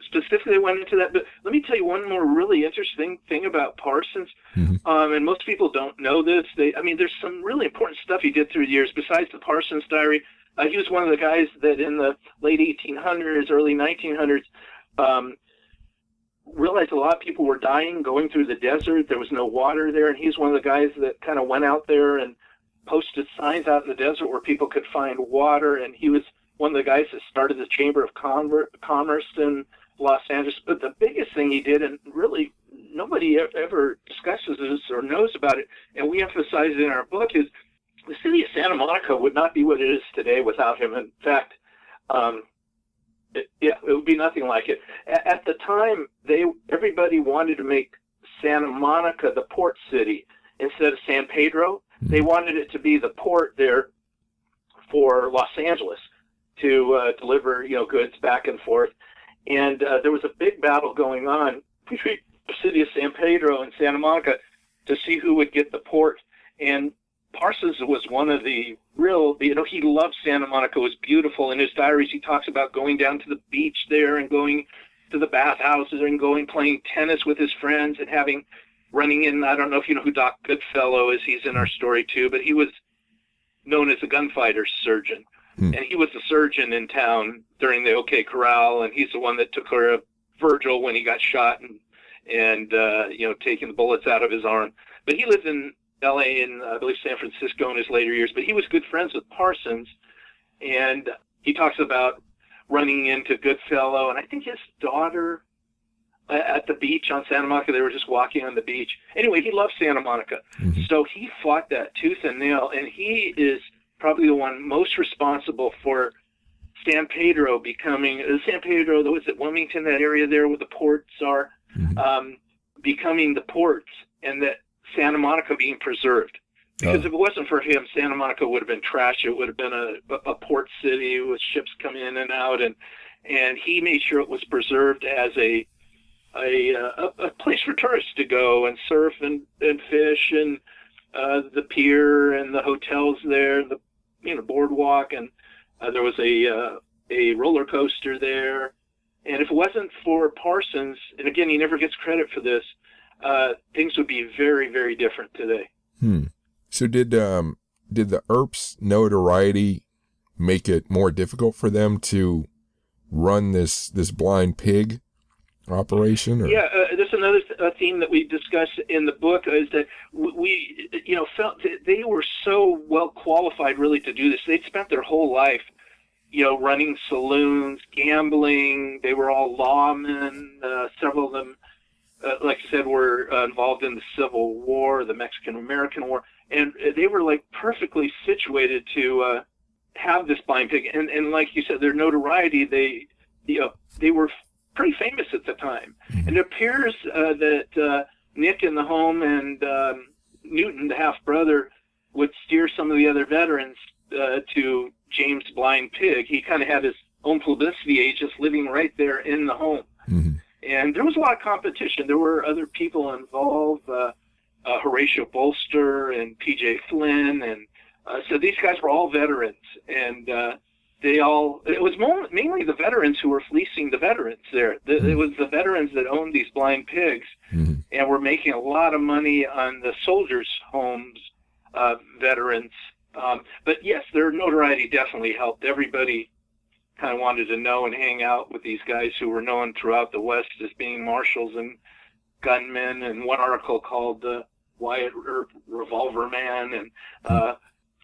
specifically went into that. But let me tell you one more really interesting thing about Parsons. And most people don't know this. There's some really important stuff he did through the years besides the Parsons diary. He was one of the guys that in the late 1800s, early 1900s, realized a lot of people were dying going through the desert. There was no water there, and he's one of the guys that kind of went out there and posted signs out in the desert where people could find water. And he was one of the guys that started the Chamber of Commerce in Los Angeles. But the biggest thing he did, and really nobody ever discusses this or knows about it, and we emphasize it in our book, is the city of Santa Monica would not be what it is today without him. In fact, it would be nothing like it. At the time, everybody wanted to make Santa Monica the port city instead of San Pedro. They wanted it to be the port there for Los Angeles to deliver, goods back and forth. And there was a big battle going on between the city of San Pedro and Santa Monica to see who would get the port. And Parsons was one of the real, he loved Santa Monica. It was beautiful. In his diaries, he talks about going down to the beach there and going to the bathhouses and playing tennis with his friends and running in. I don't know if you know who Doc Goodfellow is. He's in our story too, but he was known as a gunfighter surgeon. And he was the surgeon in town during the OK Corral, and he's the one that took care of Virgil when he got shot and taking the bullets out of his arm. But he lived in L.A. and I believe San Francisco in his later years. But he was good friends with Parsons, and he talks about running into Goodfellow, and I think his daughter at the beach on Santa Monica. They were just walking on the beach. Anyway, he loved Santa Monica. So he fought that tooth and nail, and he is probably the one most responsible for San Pedro becoming, was it Wilmington, that area there where the ports are, becoming the ports, and that Santa Monica being preserved. Because if it wasn't for him, Santa Monica would have been trash. It would have been a port city with ships coming in and out, and he made sure it was preserved as a place for tourists to go and surf and fish, and the pier and the hotels there, the boardwalk, and there was a roller coaster there. And if it wasn't for Parsons, and again, he never gets credit for this, things would be very, very different today. So did the Earps' notoriety make it more difficult for them to run this blind pig operation? Or? Yeah, there's another theme that we discuss in the book, is that we felt that they were so well qualified really to do this. They'd spent their whole life, running saloons, gambling. They were all lawmen. Several of them, like I said, were involved in the Civil War, the Mexican-American War, and they were like perfectly situated to have this blind pig. And like you said, their notoriety, they were pretty famous at the time. And it appears that Nick in the home and Newton, the half-brother, would steer some of the other veterans to James Blind Pig. He kind of had his own publicity agents living right there in the home. And there was a lot of competition. There were other people involved, Horatio Bolster and P.J. Flynn. And so these guys were all veterans. And it was mainly the veterans who were fleecing the veterans there. It was the veterans that owned these blind pigs and were making a lot of money on the soldiers' homes, veterans. But yes, their notoriety definitely helped. Everybody kind of wanted to know and hang out with these guys who were known throughout the West as being marshals and gunmen. And one article called Wyatt Earp Revolver Man. And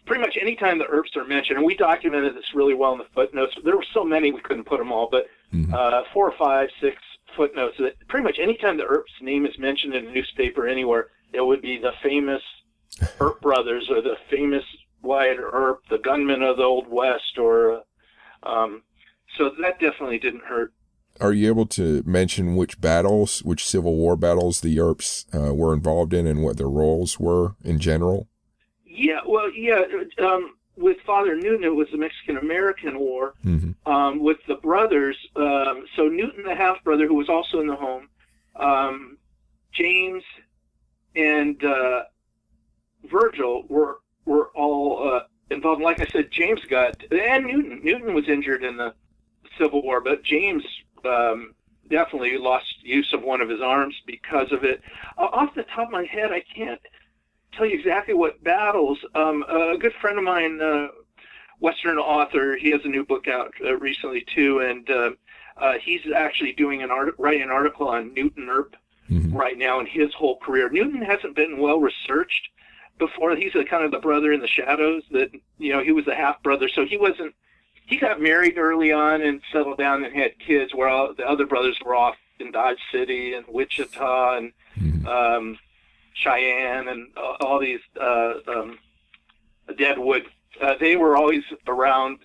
pretty much any time the Earps are mentioned, and we documented this really well in the footnotes. There were so many we couldn't put them all, but 4 or 5, 6 footnotes. That pretty much any time the Earps name is mentioned in a newspaper anywhere, it would be the famous Earp brothers or the famous Wyatt Earp, the gunman of the Old West, or so that definitely didn't hurt. Are you able to mention which Civil War battles the Earps were involved in and what their roles were in general? With Father Newton, it was the Mexican-American War. With the brothers, so Newton, the half-brother, who was also in the home, James and Virgil were all involved. Like I said, James and Newton was injured in the Civil War, but James definitely lost use of one of his arms because of it. Off the top of my head, I can't tell you exactly what battles. A good friend of mine, Western author, he has a new book out recently too, and he's actually writing an article on Newton Earp right now and his whole career. Newton hasn't been well researched before. He's kind of the brother in the shadows. That he was the half brother, so he wasn't he got married early on and settled down and had kids, where all the other brothers were off in Dodge City and Wichita and Cheyenne and all these Deadwood. They were always around,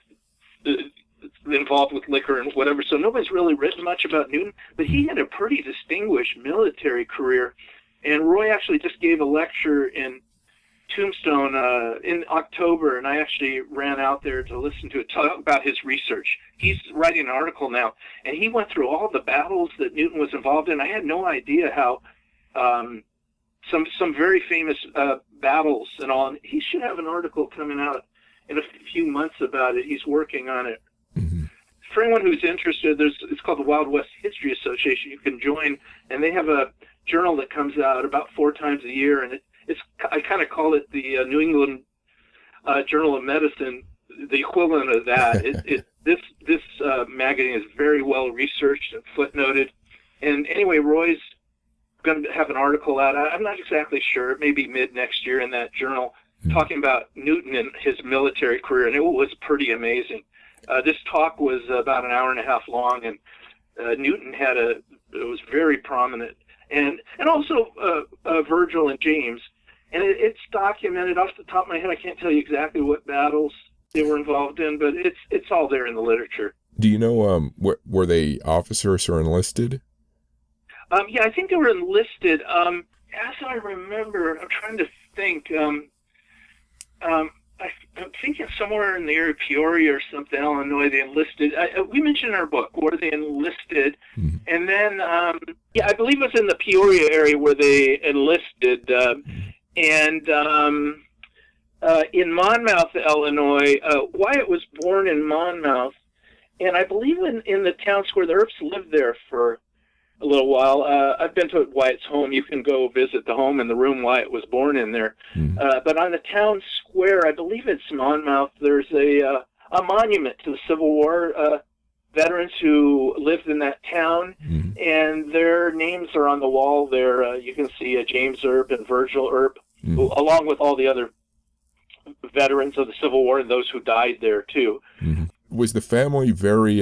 involved with liquor and whatever, so nobody's really written much about Newton, but he had a pretty distinguished military career. And Roy actually just gave a lecture in Tombstone in October, and I actually ran out there to listen to it, talk about his research. He's writing an article now, and he went through all the battles that Newton was involved in. I had no idea how some very famous battles and all. And he should have an article coming out in a few months about it. He's working on it. For anyone who's interested, it's called the Wild West History Association. You can join, and they have a journal that comes out about 4 times a year, and I kind of call it the New England Journal of Medicine, the equivalent of that. This magazine is very well researched and footnoted. And anyway, Roy's going to have an article out. I'm not exactly sure. It may be mid next year in that journal, talking about Newton and his military career, and it was pretty amazing. This talk was about an hour and a half long, and Newton it was very prominent, and also Virgil and James, and it's documented. Off the top of my head, I can't tell you exactly what battles they were involved in, but it's all there in the literature. Do you know were they officers or enlisted? Yeah, I think they were enlisted. As I remember, I'm trying to think. I'm thinking somewhere in the area of Peoria or something, Illinois, they enlisted. We mentioned in our book where they enlisted. And then, I believe it was in the Peoria area where they enlisted. And in Monmouth, Illinois, Wyatt was born in Monmouth. And I believe in the town square, the Earps lived there for a little while. I've been to Wyatt's home. You can go visit the home and the room Wyatt was born in there. But on the town square, I believe it's Monmouth, there's a monument to the Civil War veterans who lived in that town, and their names are on the wall there. You can see James Earp and Virgil Earp, who, along with all the other veterans of the Civil War and those who died there too. Was the family very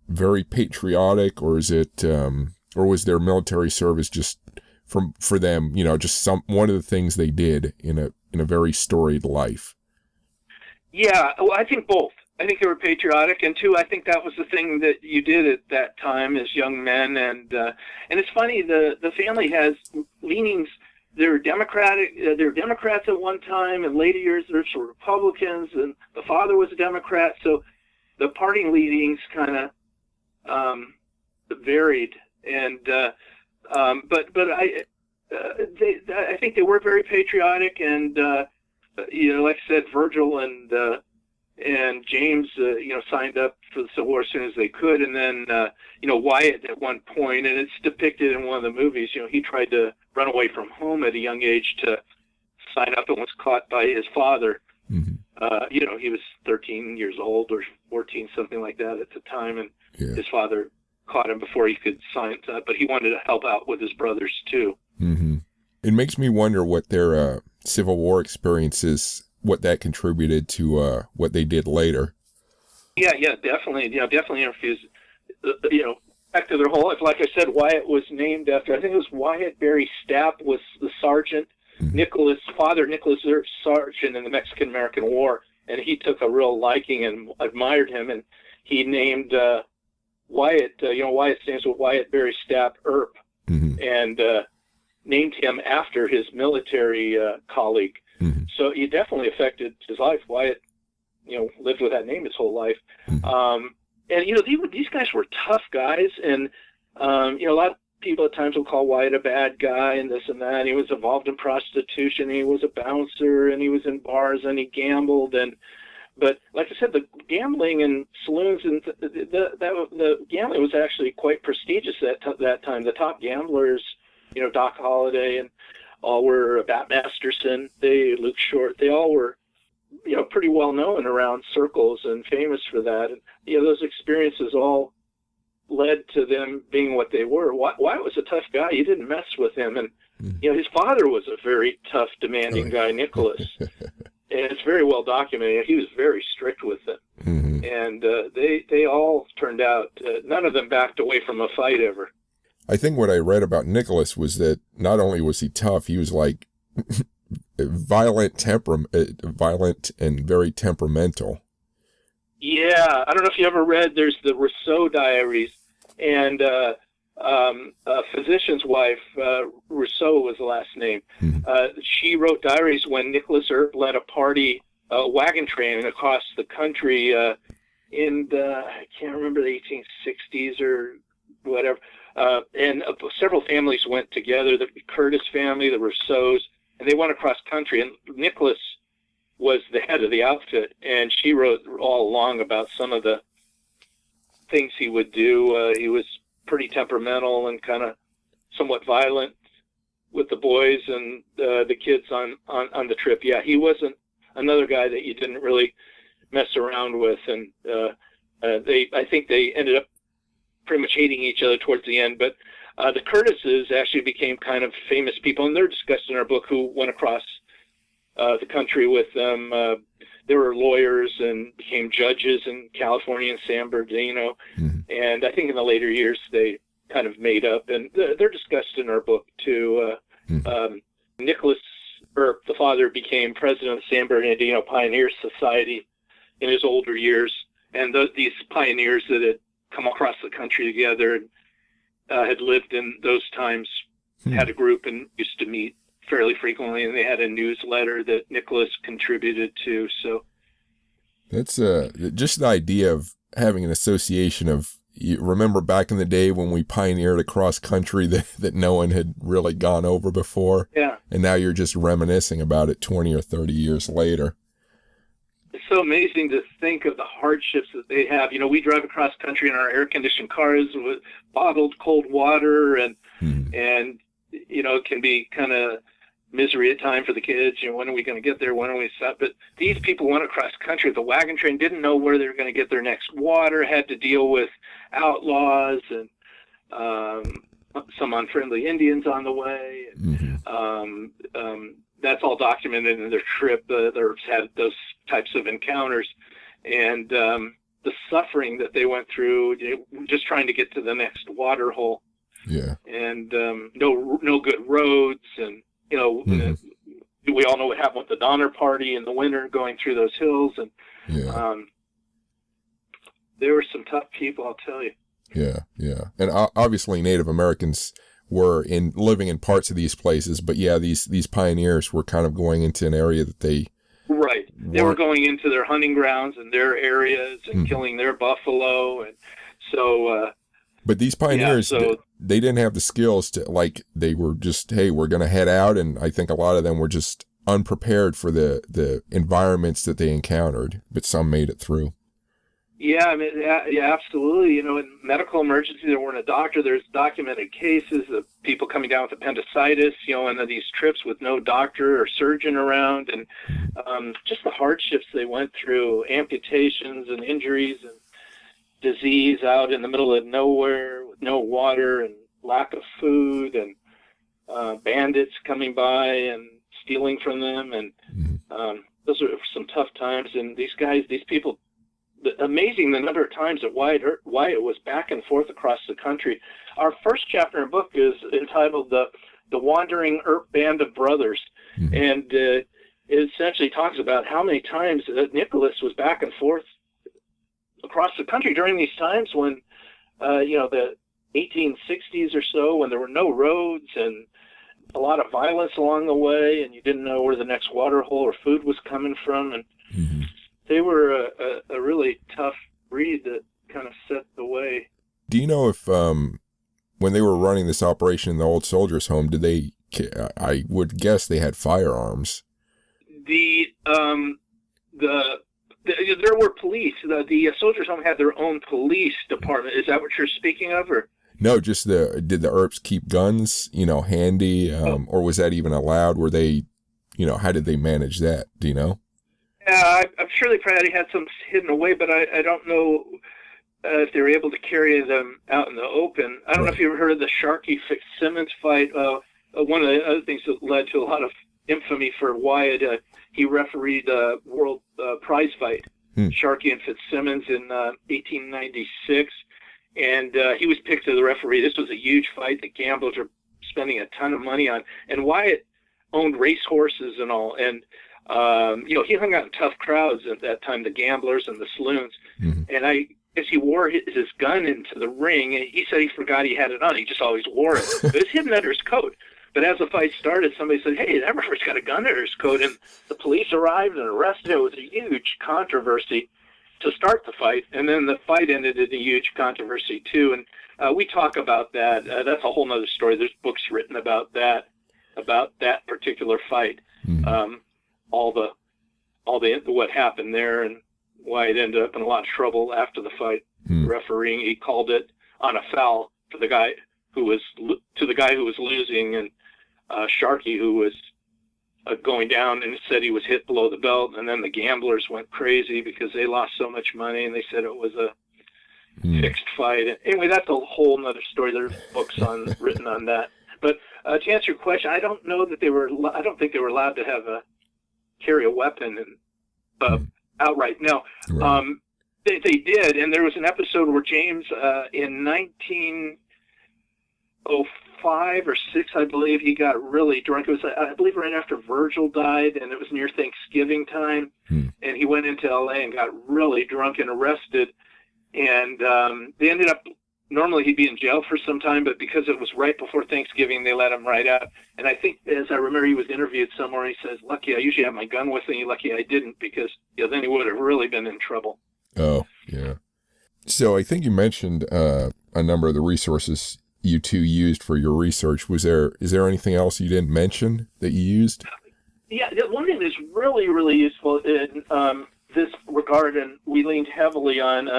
very patriotic, or is it or was their military service just for them, just one of the things they did in a very storied life? Yeah, well, I think both. I think they were patriotic, and two, I think that was the thing that you did at that time as young men. And it's funny, the family has leanings. They're Democratic. They're Democrats at one time. In later years, they're sort of Republicans, and the father was a Democrat. So the party leanings kind of varied, and but I think they were very patriotic, and like I said, Virgil and James signed up for the Civil War as soon as they could, and then Wyatt at one point, and it's depicted in one of the movies, he tried to run away from home at a young age to sign up and was caught by his father. He was 13 years old or 14, something like that at the time, and his father caught him before he could sign up, but he wanted to help out with his brothers too. It makes me wonder what their Civil War experiences, what that contributed to what they did later. Yeah, definitely. Definitely interferes, back to their whole life. Like I said, Wyatt was named after, I think it was Wyatt Berry Stapp was the sergeant, Father Nicholas Earp, sergeant in the Mexican-American War, and he took a real liking and admired him, and he named Wyatt, Wyatt's name was Wyatt Berry Stapp Earp, and named him after his military colleague. So he definitely affected his life. Wyatt, lived with that name his whole life. And, these guys were tough guys, and, a lot of people at times will call Wyatt a bad guy and this and that. He was involved in prostitution, he was a bouncer, and he was in bars, and he gambled, but like I said, the gambling and saloons and the gambling was actually quite prestigious at that time. The top gamblers, Doc Holliday and all were Bat Masterson, Luke Short, they all were, pretty well known around circles and famous for that. And, those experiences all led to them being what they were. Wyatt was a tough guy. You didn't mess with him. And, his father was a very tough, demanding guy, Nicholas. And it's very well documented. He was very strict with them. Mm-hmm. And they all turned out, none of them backed away from a fight ever. I think what I read about Nicholas was that not only was he tough, he was like violent and very temperamental. Yeah, I don't know if you ever read, there's the Rousseau Diaries, and a physician's wife, Rousseau was the last name, she wrote diaries when Nicholas Earp led a party, wagon train across the country in the, I can't remember, the 1860s or whatever, and several families went together, the Curtis family, the Rousseaus, and they went across country, and Nicholas was the head of the outfit, and she wrote all along about some of the things he would do. He was pretty temperamental and kind of somewhat violent with the boys and the kids on the trip. Yeah, he wasn't another guy that you didn't really mess around with, and I think they ended up pretty much hating each other towards the end. But the Curtises actually became kind of famous people, and they're discussed in our book, who went across the country with them. They were lawyers and became judges in California and San Bernardino. Mm-hmm. And I think in the later years they kind of made up, and they're discussed in our book too. Nicholas Earp, the father, became president of the San Bernardino Pioneer Society in his older years, and these pioneers that had come across the country together and had lived in those times had a group and used to meet fairly frequently, and they had a newsletter that Nicholas contributed to. So that's just the idea of having an association of, you remember back in the day when we pioneered across country that no one had really gone over before? Yeah. And now you're just reminiscing about it 20 or 30 years later. It's so amazing to think of the hardships that they have. You know, we drive across country in our air-conditioned cars with bottled cold water, and you know, it can be kind of misery at time for the kids. You know, when are we going to get there? When are we stop? But these people went across country with the wagon train, didn't know where they were going to get their next water, had to deal with outlaws and some unfriendly Indians on the way. That's all documented in their trip. The Earps had those types of encounters, and the suffering that they went through, you know, just trying to get to the next water hole. Yeah. And no good roads, and you know, we all know what happened with the Donner Party in the winter going through those hills, and there were some tough people, I'll tell you. Yeah, yeah. And obviously Native Americans were living in parts of these places, but yeah, these pioneers were kind of going into an area that they were going into their hunting grounds and their areas and killing their buffalo, and so but these pioneers, they didn't have the skills to, like, they were just, hey, we're going to head out. And I think a lot of them were just unprepared for the environments that they encountered, but some made it through. Yeah, I mean, yeah, absolutely. You know, in medical emergency, there weren't a doctor. There's documented cases of people coming down with appendicitis, you know, on these trips with no doctor or surgeon around, and just the hardships they went through, amputations and injuries and disease out in the middle of nowhere with no water and lack of food, and bandits coming by and stealing from them, and those are some tough times. And these people, amazing the number of times that Wyatt was back and forth across the country. Our first chapter in the book is entitled the Wandering Earp Band of Brothers, and it essentially talks about how many times Nicholas was back and forth across the country during these times when, you know, the 1860s or so, when there were no roads and a lot of violence along the way, and you didn't know where the next water hole or food was coming from. And they were a really tough breed that kind of set the way. Do you know if, when they were running this operation in the Old Soldiers Home, I would guess they had firearms. There were police. The Soldiers Home had their own police department. Is that what you're speaking of, or? No, just did the Earps keep guns, you know, handy, or was that even allowed? Were they, you know, how did they manage that? Do you know? Yeah, I'm sure they probably had some hidden away, but I don't know if they were able to carry them out in the open. I don't know if you ever heard of the Sharkey Fitzsimmons fight. One of the other things that led to a lot of infamy for Wyatt, he refereed a world prize fight Sharkey and Fitzsimmons in 1896. And he was picked as the referee. This was a huge fight that gamblers were spending a ton of money on. And Wyatt owned race horses and all. And, he hung out in tough crowds at that time, the gamblers and the saloons. And I guess he wore his gun into the ring, and he said he forgot he had it on. He just always wore it. It was hidden under his coat. But as the fight started, somebody said, hey, that referee's got a gun under his coat. And the police arrived and arrested him. It was a huge controversy to start the fight. And then the fight ended in a huge controversy, too. And we talk about that. That's a whole nother story. There's books written about that particular fight. All the what happened there and why it ended up in a lot of trouble after the fight. Refereeing, he called it on a foul to the guy who was losing, and Sharkey, who was going down, and said he was hit below the belt. And then the gamblers went crazy because they lost so much money, and they said it was a fixed fight. And anyway, that's a whole nother story. There's books written on that. But to answer your question, I don't know that I don't think they were allowed to have carry a weapon and outright. No, right. They did, and there was an episode where James in 1905 or 6, I believe, he got really drunk. It was, I believe, right after Virgil died, and it was near Thanksgiving time, and he went into L.A. and got really drunk and arrested, and they ended up. Normally he'd be in jail for some time, but because it was right before Thanksgiving, they let him right out. And I think, as I remember, he was interviewed somewhere, and he says, lucky I usually have my gun with me, lucky I didn't, because then he would have really been in trouble. Oh, yeah. So I think you mentioned a number of the resources you two used for your research. Is there anything else you didn't mention that you used? Yeah, one thing that's really, really useful in this regard, and we leaned heavily on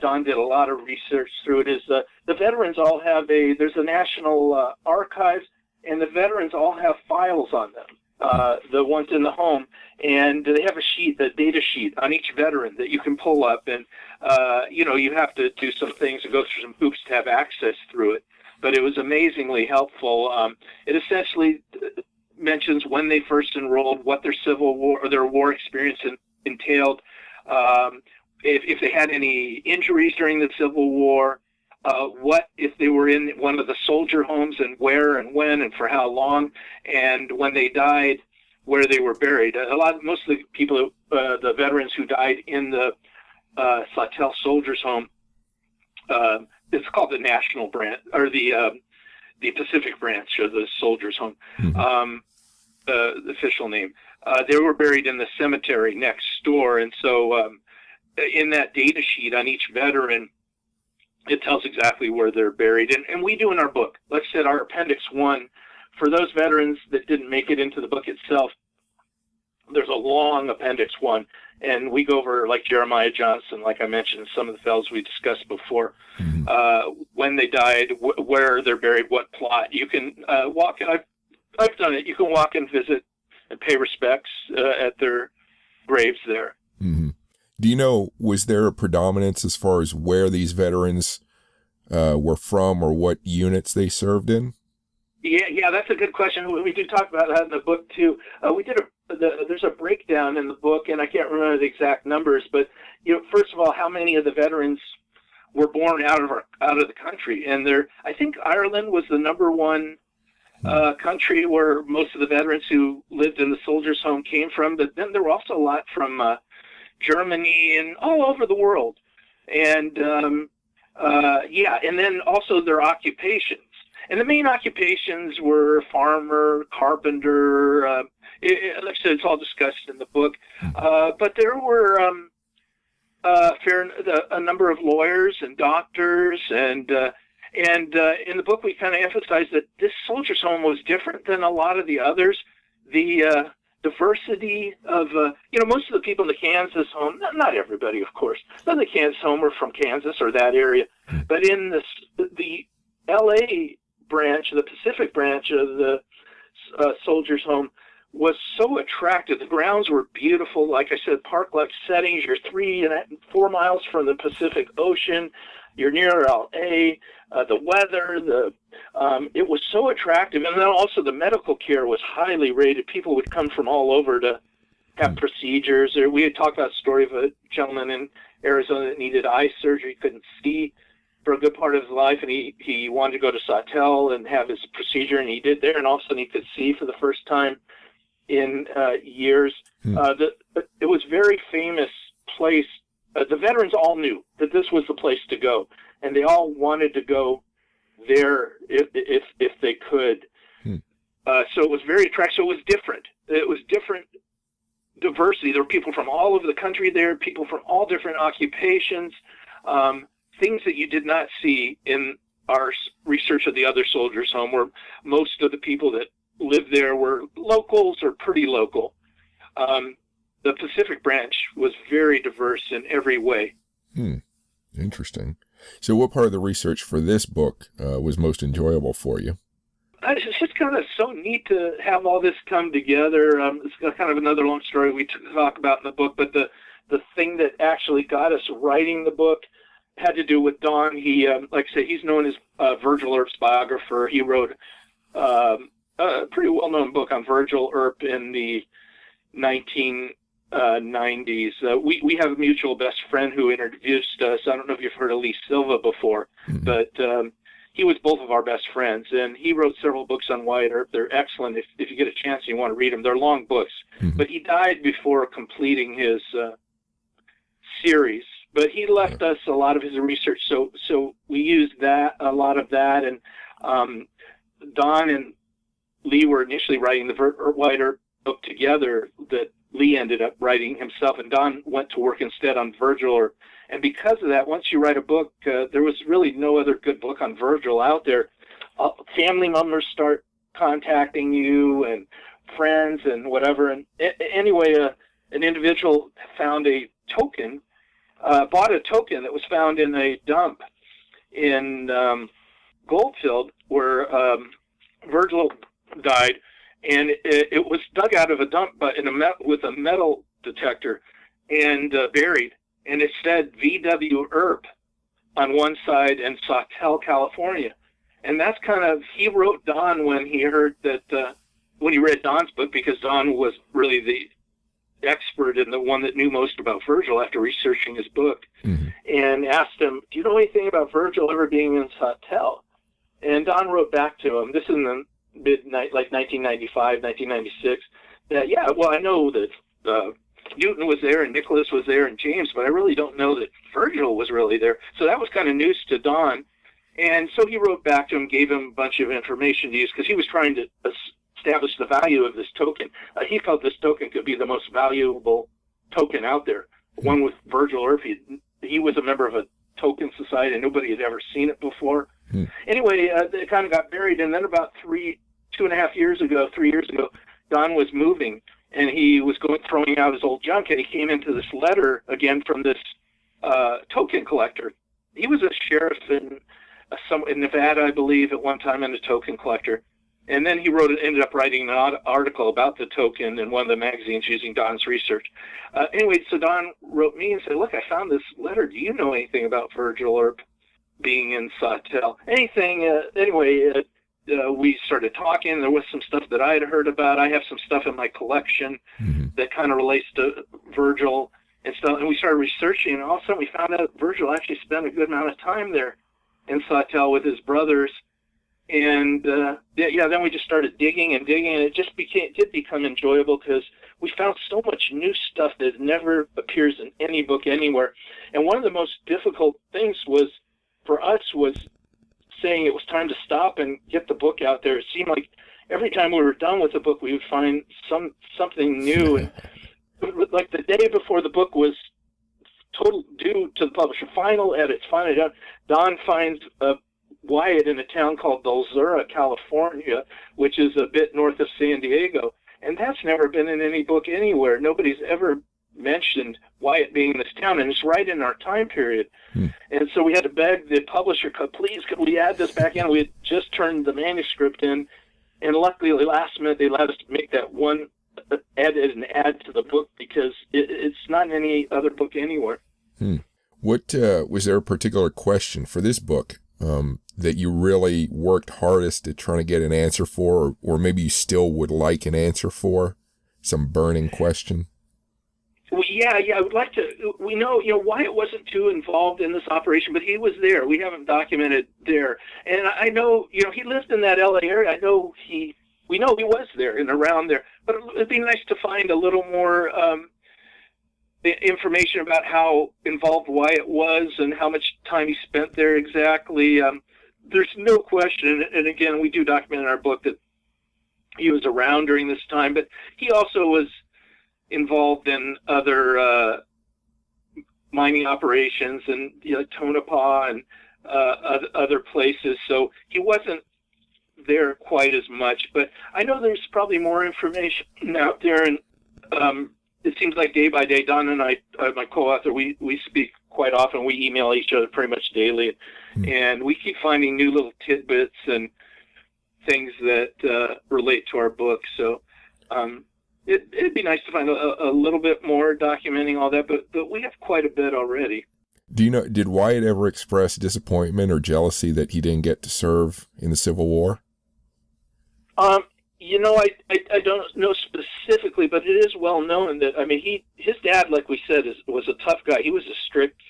Don did a lot of research through it, is the veterans all have there's a national archives, and the veterans all have files on them, the ones in the home, and they have a data sheet on each veteran that you can pull up, and you have to do some things and go through some hoops to have access through it, but it was amazingly helpful. It essentially mentions when they first enrolled, what their Civil War or their war experience entailed, if they had any injuries during the Civil War, what if they were in one of the soldier homes, and where and when and for how long, and when they died, where they were buried. Most of the people, the veterans who died in the Sawtelle Soldiers Home, it's called the National Branch, or the Pacific Branch of the Soldiers Home, the official name. They were buried in the cemetery next door, and so in that data sheet on each veteran, it tells exactly where they're buried. And we do in our book. Let's say our Appendix 1, for those veterans that didn't make it into the book itself, there's a long Appendix 1, and we go over, like Jeremiah Johnson, like I mentioned, some of the fellows we discussed before, when they died, where they're buried, what plot. You can walk, and I've done it, you can walk and visit and pay respects at their graves there. Do you know, was there a predominance as far as where these veterans were from or what units they served in? Yeah, that's a good question. We do talk about that in the book too. We did there's a breakdown in the book, and I can't remember the exact numbers, but first of all, how many of the veterans were born out of the country? And I think Ireland was the number one country where most of the veterans who lived in the soldiers' home came from. But then there were also a lot from Germany and all over the world, and and then also their occupations. And the main occupations were farmer, carpenter. Like I said, it's all discussed in the book. But there were a number of lawyers and doctors, and in the book we kind of emphasize that this soldiers' home was different than a lot of the others. The diversity of, most of the people in the Kansas home, not everybody, of course, but the Kansas home were from Kansas or that area. But in the L.A. branch, the Pacific branch of the soldiers' home was so attractive. The grounds were beautiful. Like I said, park-like settings. You're 3 and 4 miles from the Pacific Ocean. You're near L.A. The weather, it was so attractive. And then also the medical care was highly rated. People would come from all over to have procedures. Or we had talked about a story of a gentleman in Arizona that needed eye surgery, couldn't see for a good part of his life, and he wanted to go to Sawtelle and have his procedure, and he did there, and all of a sudden he could see for the first time in years. It was a very famous place. The veterans all knew that this was the place to go, and they all wanted to go there if they could. So it was very attractive. So it was different. It was different diversity. There were people from all over the country there, people from all different occupations, things that you did not see in our research of the other soldiers' home, where most of the people that lived there were locals or pretty local. The Pacific branch was very diverse in every way. Interesting. So what part of the research for this book was most enjoyable for you? It's just kind of so neat to have all this come together. It's kind of another long story we talk about in the book, but the thing that actually got us writing the book had to do with Don. He, like I say, he's known as Virgil Earp's biographer. He wrote a pretty well-known book on Virgil Earp in the 1990s. We have a mutual best friend who introduced us. I don't know if you've heard of Lee Silva before, but he was both of our best friends, and he wrote several books on Wyatt Earp. They're excellent. If you get a chance and you want to read them, they're long books. But he died before completing his series. But he left us a lot of his research, so we used a lot of that. And Don and Lee were initially writing the Wyatt Earp book together that Lee ended up writing himself, and Don went to work instead on Virgil. And because of that, once you write a book, there was really no other good book on Virgil out there. Family members start contacting you, and friends and whatever. And anyway, an individual found a token, bought a token that was found in a dump in Goldfield where Virgil died. And it was dug out of a dump, but with a metal detector, and buried. And it said V.W. Earp on one side and Sawtelle, California. And that's kind of, he wrote Don when he heard that, when he read Don's book, because Don was really the expert and the one that knew most about Virgil after researching his book, and asked him, do you know anything about Virgil ever being in Sawtelle? And Don wrote back to him, this is in the midnight, like 1995, 1996, that, yeah, well, I know that Newton was there and Nicholas was there and James, but I really don't know that Virgil was really there. So that was kind of news to Don. And so he wrote back to him, gave him a bunch of information to use, because he was trying to establish the value of this token. He felt this token could be the most valuable token out there. One with Virgil Earp, he was a member of a token society, and nobody had ever seen it before. Anyway, it kind of got buried, and then about 3 years ago, Don was moving, and he was throwing out his old junk, and he came into this letter again from this token collector. He was a sheriff in Nevada, I believe, at one time, and a token collector. And then he ended up writing an article about the token in one of the magazines using Don's research. Anyway, so Don wrote me and said, look, I found this letter. Do you know anything about Virgil Earp being in Sawtelle? Anyway, we started talking. There was some stuff that I had heard about. I have some stuff in my collection that kind of relates to Virgil and stuff. And we started researching, and all of a sudden we found out Virgil actually spent a good amount of time there in Sawtelle with his brothers. And then we just started digging, and it just did become enjoyable, because we found so much new stuff that never appears in any book anywhere. And one of the most difficult things for us was saying it was time to stop and get the book out there. It seemed like every time we were done with the book, we would find something new. And like the day before the book was due to the publisher, final edits, Don finds Wyatt in a town called Lusitania, California, which is a bit north of San Diego. And that's never been in any book anywhere. Nobody's ever mentioned Wyatt being in this town, and it's right in our time period. And so we had to beg the publisher, please, could we add this back in? We had just turned the manuscript in, and luckily, last minute, they allowed us to make that one edit and add to the book, because it's not in any other book anywhere. What was there a particular question for this book that you really worked hardest at trying to get an answer for, or maybe you still would like an answer for? Some burning question? Well, yeah, I would like to. We know, Wyatt wasn't too involved in this operation, but he was there. We haven't documented there, and I know, he lived in that L.A. area. We know he was there and around there, but it'd be nice to find a little more information about how involved Wyatt was and how much time he spent there exactly. There's no question, and again, we do document in our book that he was around during this time, but he also was involved in other mining operations and Tonopah and other places, so he wasn't there quite as much. But I know there's probably more information out there, and it seems like day by day, Don and I, my co-author, we speak quite often. We email each other pretty much daily, and we keep finding new little tidbits and things that relate to our book. So it'd be nice to find a little bit more documenting all that, but we have quite a bit already. Do you know, did Wyatt ever express disappointment or jealousy that he didn't get to serve in the Civil War? I don't know specifically, but it is well known that, his dad, like we said, was a tough guy. He was a strict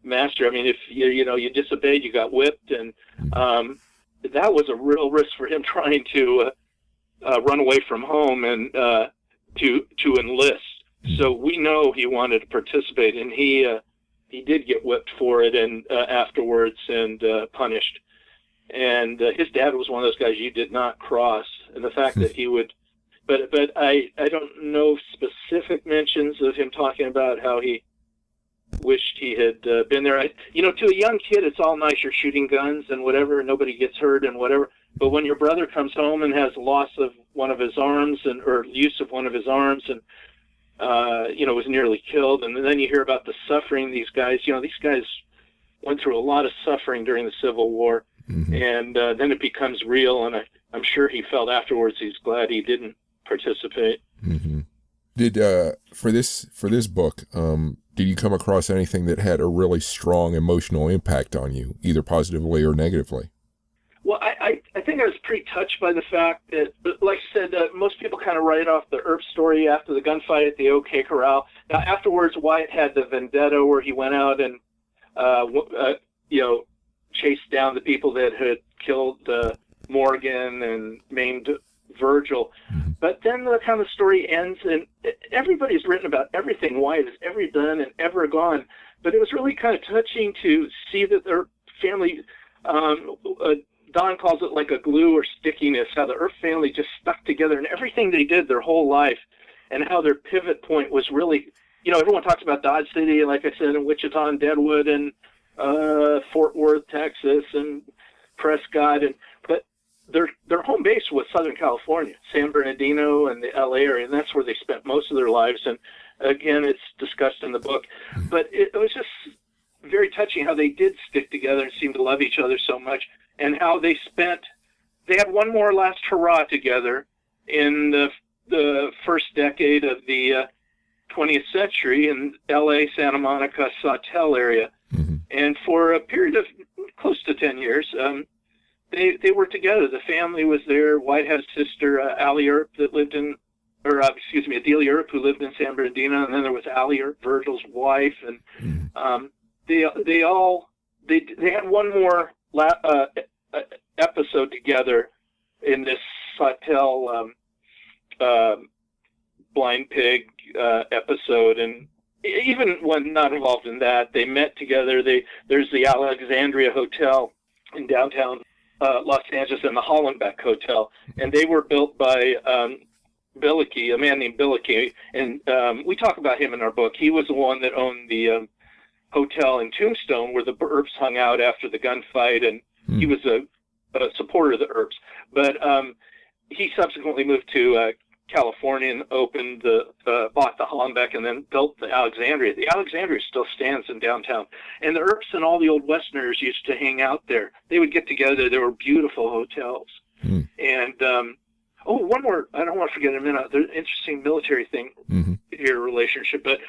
master. If you disobeyed, you got whipped, and that was a real risk for him trying to run away from home and to enlist. So we know he wanted to participate, and he did get whipped for it and afterwards and punished. And his dad was one of those guys you did not cross. And the fact that he would, but I don't know specific mentions of him talking about how he wished he had been there. To a young kid, it's all nice. You're shooting guns and whatever, and nobody gets hurt and whatever. But when your brother comes home and has loss of one of his arms or use of one of his arms and, was nearly killed, and then you hear about the suffering these guys went through a lot of suffering during the Civil War. Mm-hmm. And then it becomes real, and I'm sure he felt afterwards he's glad he didn't participate. Mm-hmm. Did for this book, did you come across anything that had a really strong emotional impact on you, either positively or negatively? Well, I think I was pretty touched by the fact that, like I said, most people kind of write off the Earp story after the gunfight at the OK Corral. Now, afterwards, Wyatt had the vendetta where he went out and, chased down the people that had killed Morgan and maimed Virgil. Mm-hmm. But then the kind of story ends, and everybody's written about everything Wyatt has ever done and ever gone. But it was really kind of touching to see that their family, Don calls it like a glue or stickiness, how the Earp family just stuck together in everything they did their whole life, and how their pivot point was really, everyone talks about Dodge City, like I said, and Wichita and Deadwood and Fort Worth, Texas, and Prescott, but their home base was Southern California, San Bernardino and the LA area, and that's where they spent most of their lives. And again, it's discussed in the book, but it was just very touching how they did stick together and seem to love each other so much, and how they had one more last hurrah together in the first decade of the 20th century in LA, Santa Monica, Sawtelle area. Mm-hmm. And for a period of close to 10 years, they were together. The family was there. Wyatt had a sister, Allie Earp, that lived Adelia Earp, who lived in San Bernardino, and then there was Allie Earp, Virgil's wife, and they had one more episode together in this Sawtelle blind pig episode, and even when not involved in that, they met together. There's the Alexandria Hotel in downtown Los Angeles and the Hollenbeck Hotel, and they were built by Billicky, a man named Billicky, and we talk about him in our book. He was the one that owned the hotel in Tombstone where the Earps hung out after the gunfight, and he was a supporter of the Earps. But he subsequently moved to California and bought the Hollenbeck and then built the Alexandria. The Alexandria still stands in downtown. And the Earps and all the old Westerners used to hang out there. They would get together. There were beautiful hotels. And, one more, I don't want to forget in a minute, there's an interesting military thing here, relationship, but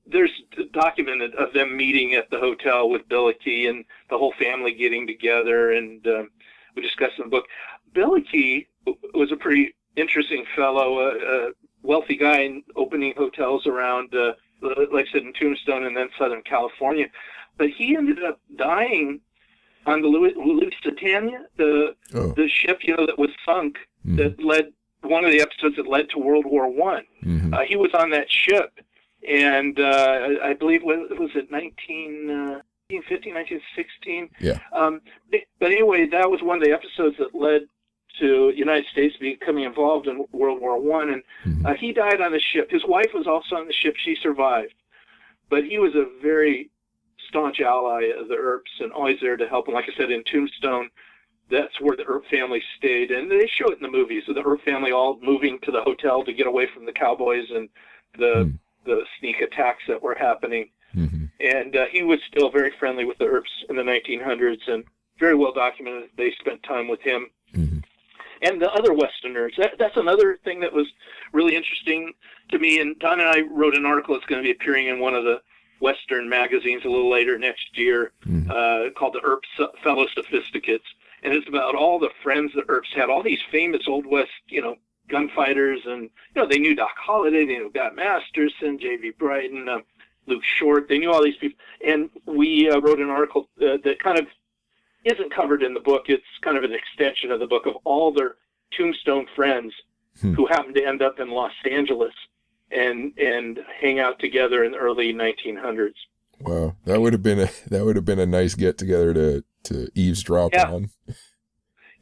there's documented of them meeting at the hotel with Billicky and the whole family getting together, and we discussed in the book. Billicky was a pretty interesting fellow, wealthy guy and opening hotels around, like I said, in Tombstone and then Southern California. But he ended up dying on the Lusitania, the ship, that was sunk, that led, one of the episodes that led to World War I. He was on that ship, and I believe, was it 1915, 1916? Yeah. But anyway, that was one of the episodes that led to the United States becoming involved in World War I, and he died on the ship. His wife was also on the ship. She survived. But he was a very staunch ally of the Earps and always there to help. And like I said, in Tombstone, that's where the Earp family stayed. And they show it in the movies, so the Earp family all moving to the hotel to get away from the cowboys and the sneak attacks that were happening. And he was still very friendly with the Earps in the 1900s, and very well documented. They spent time with him. And the other Westerners. That's another thing that was really interesting to me. And Don and I wrote an article that's going to be appearing in one of the Western magazines a little later next year, called the Earps Fellow Sophisticates. And it's about all the friends the Earps had, all these famous Old West, gunfighters. And, they knew Doc Holliday, they knew Scott Masterson, J.V. Brighton, Luke Short. They knew all these people. And we wrote an article that kind of isn't covered in the book. It's kind of an extension of the book, of all their Tombstone friends who happened to end up in Los Angeles and hang out together in the early 1900s. Wow, that would have been a nice get together to eavesdrop on.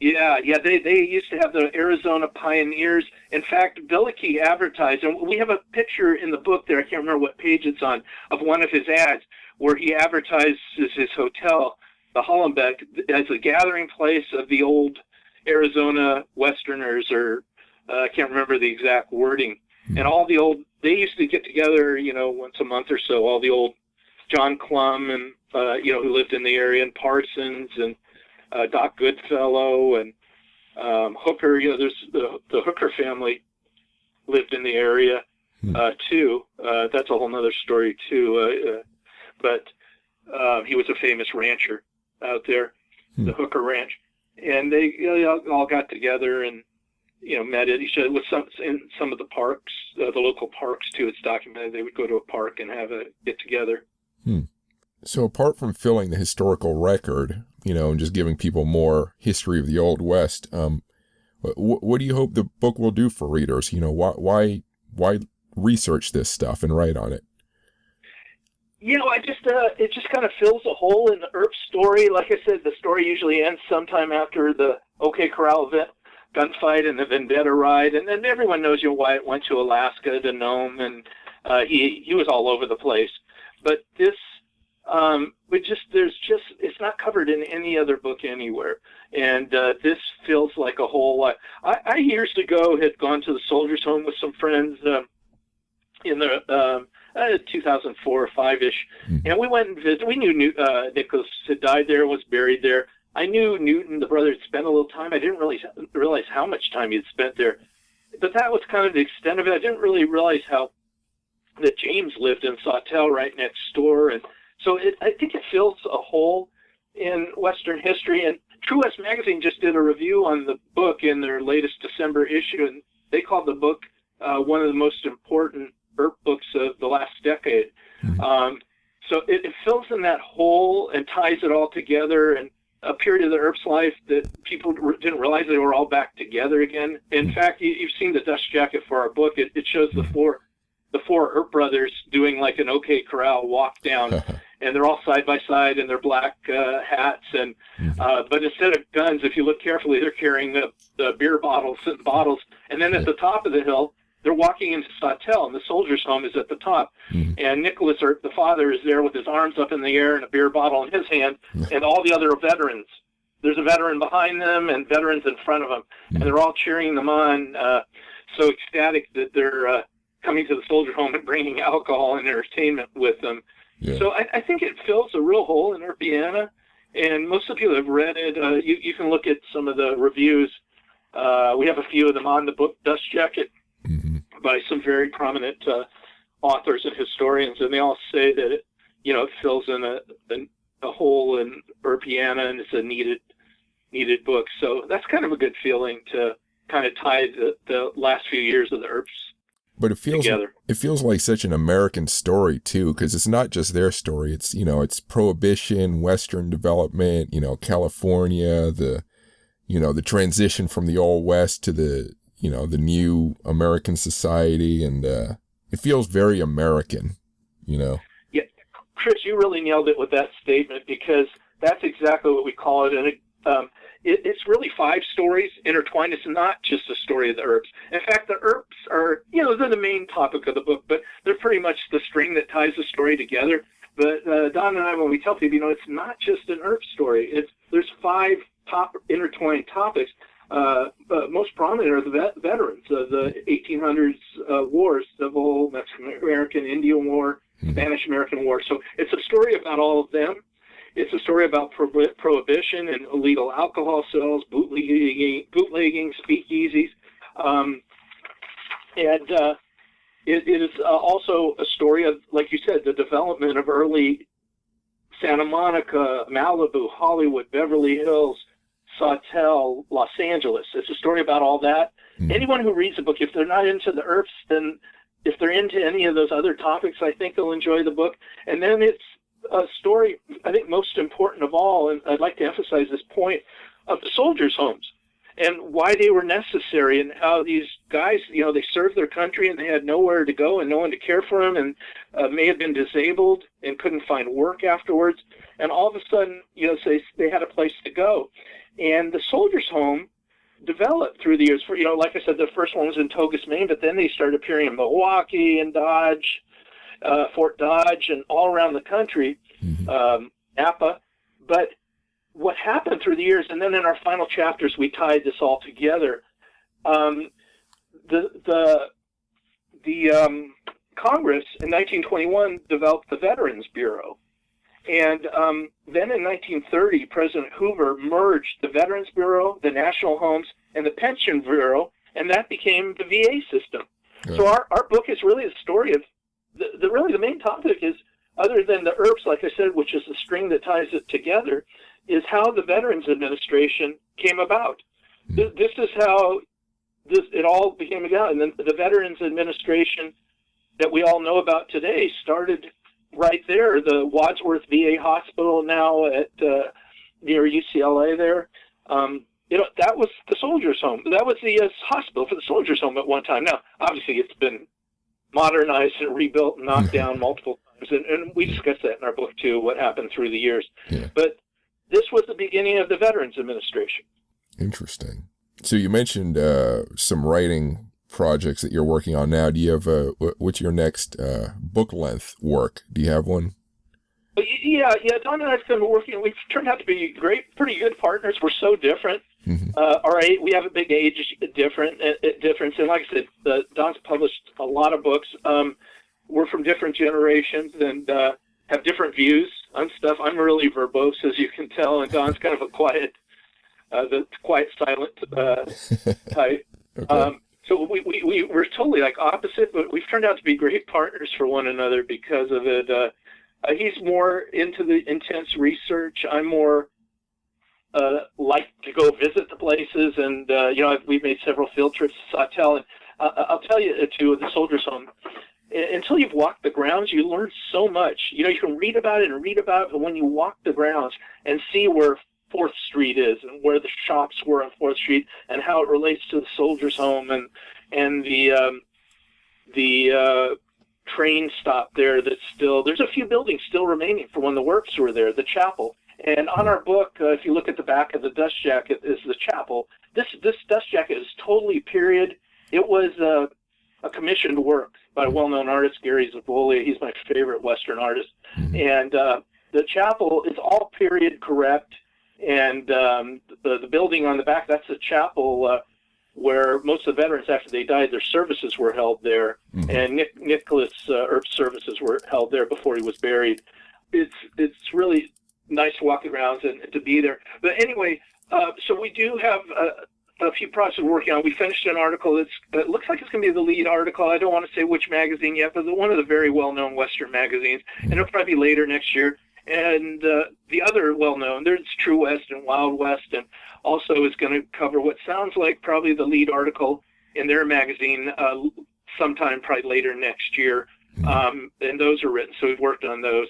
Yeah. They used to have the Arizona Pioneers. In fact, Billicky advertised, and we have a picture in the book there. I can't remember what page it's on, of one of his ads where he advertises his hotel, the Hollenbeck, as a gathering place of the old Arizona Westerners, or I can't remember the exact wording. And all the old, they used to get together, once a month or so, all the old John Clum and, who lived in the area, and Parsons and Doc Goodfellow and Hooker. There's the Hooker family lived in the area too. That's a whole nother story too. But he was a famous rancher out there, the Hooker Ranch, and they all got together and met at each other with in some of the parks, the local parks too. It's documented they would go to a park and have a get together. So apart from filling the historical record, and just giving people more history of the Old West, what do you hope the book will do for readers? Why research this stuff and write on it? It just kind of fills a hole in the Earp story. Like I said, the story usually ends sometime after the OK Corral event, gunfight and the Vendetta ride, and then everyone knows Wyatt went to Alaska to Nome, and he was all over the place. But this, it's not covered in any other book anywhere, and this feels like a whole. I years ago had gone to the Soldiers Home with some friends in the 2004 or 5-ish, and we went and visited. We knew Nicholas had died there, was buried there. I knew Newton, the brother, had spent a little time. I didn't really realize how much time he had spent there, but that was kind of the extent of it. I didn't really realize that James lived in Sawtelle right next door, and so I think it fills a hole in Western history. And True West Magazine just did a review on the book in their latest December issue, and they called the book one of the most important Earp books of the last decade. So it fills in that hole and ties it all together, and a period of the Earp's life that people didn't realize they were all back together again. In fact, you've seen the dust jacket for our book. It shows the four Earp brothers doing like an OK Corral walk down, and they're all side by side in their black hats. And but instead of guns, if you look carefully, they're carrying the beer bottles. And then at the top of the hill, they're walking into Sawtelle, and the Soldiers Home is at the top. And Nicholas Earp, the father, is there with his arms up in the air and a beer bottle in his hand, and all the other veterans. There's a veteran behind them and veterans in front of them, and they're all cheering them on, so ecstatic that they're coming to the Soldier Home and bringing alcohol and entertainment with them. So I think it fills a real hole in Earpiana, and most of the people have read it. You can look at some of the reviews. We have a few of them on the book Dust Jacket by some very prominent authors and historians, and they all say that it fills in a hole in Earpiana, and it's a needed book. So that's kind of a good feeling to kind of tie the last few years of the Earps. But it feels like such an American story too, because it's not just their story. It's, you know, it's Prohibition, Western development, you know, California, the transition from the Old West to the, you know, the new American society, and it feels very American, you know. Yeah, Chris, you really nailed it with that statement, because that's exactly what we call it, and it's really 5 stories intertwined. It's not just a story of the Earps. In fact, the Earps are, you know, they're the main topic of the book, but they're pretty much the string that ties the story together. But Don and I, when we tell people, you know, it's not just an Earp story. There's 5 intertwined topics. But most prominent are the veterans of the 1800s wars, Civil, Mexican-American, Indian War, Spanish-American War. So it's a story about all of them. It's a story about prohibition and illegal alcohol sales, bootlegging, speakeasies. It is also a story of, like you said, the development of early Santa Monica, Malibu, Hollywood, Beverly Hills, Sawtelle, Los Angeles. It's a story about all that. Anyone who reads the book, if they're not into the Earps, then if they're into any of those other topics, I think they'll enjoy the book. And then it's a story, I think most important of all, and I'd like to emphasize this point, of the soldiers' homes and why they were necessary, and how these guys, you know, they served their country and they had nowhere to go and no one to care for them, and may have been disabled and couldn't find work afterwards. And all of a sudden, you know, they had a place to go. And the soldiers' home developed through the years. For, you know, like I said, the first one was in Togus, Maine, but then they started appearing in Milwaukee and Dodge, Fort Dodge, and all around the country, Napa. But what happened through the years, and then in our final chapters, we tied this all together. The Congress in 1921 developed the Veterans Bureau. And then in 1930, President Hoover merged the Veterans Bureau, the National Homes, and the Pension Bureau, and that became the VA system. Right. So our book is really a story of, really the main topic is, other than the Earps, like I said, which is the string that ties it together, is how the Veterans Administration came about. This is how it all became about. And then the Veterans Administration that we all know about today started right there. The Wadsworth VA Hospital now at near UCLA there. You know, that was the soldiers' home. That was the hospital for the soldiers' home at one time. Now, obviously, it's been modernized and rebuilt and knocked down multiple times, and we discuss that in our book too, what happened through the years. Yeah. But this was the beginning of the Veterans Administration. Interesting. So you mentioned some writing projects that you're working on now. Do you have what's your next book length work? Do you have one? Yeah. Don and I've been working. We've turned out to be pretty good partners. We're so different. We have a big age difference, and like I said, Don's published a lot of books. We're from different generations and have different views on stuff. I'm really verbose, as you can tell, and Don's kind of a quiet, silent type. Okay. So we're totally like opposite, but we've turned out to be great partners for one another because of it. He's more into the intense research. I'm more like to go visit the places, and we've made several field trips to Sawtelle, and I'll tell you to the soldiers' home. Until you've walked the grounds, you learn so much. You know, you can read about it, but when you walk the grounds and see where 4th Street is and where the shops were on 4th Street and how it relates to the soldiers' home and the train stop there that's still, there's a few buildings still remaining from when the works were there, the chapel. And on our book, if you look at the back of the dust jacket, is the chapel. This dust jacket is totally period. It was a commissioned work by a well-known artist, Gary Zabolia. He's my favorite Western artist. And the chapel is all period correct. And the building on the back, that's the chapel where most of the veterans, after they died, their services were held there. And Nicholas Earp's services were held there before he was buried. It's really nice to walk the grounds and to be there. But anyway, so we do have a few projects we're working on. We finished an article that looks like it's going to be the lead article. I don't want to say which magazine yet, but one of the very well-known Western magazines. And it'll probably be later next year. And the other well-known, there's True West and Wild West, and also is going to cover what sounds like probably the lead article in their magazine, sometime probably later next year. And those are written, so we've worked on those.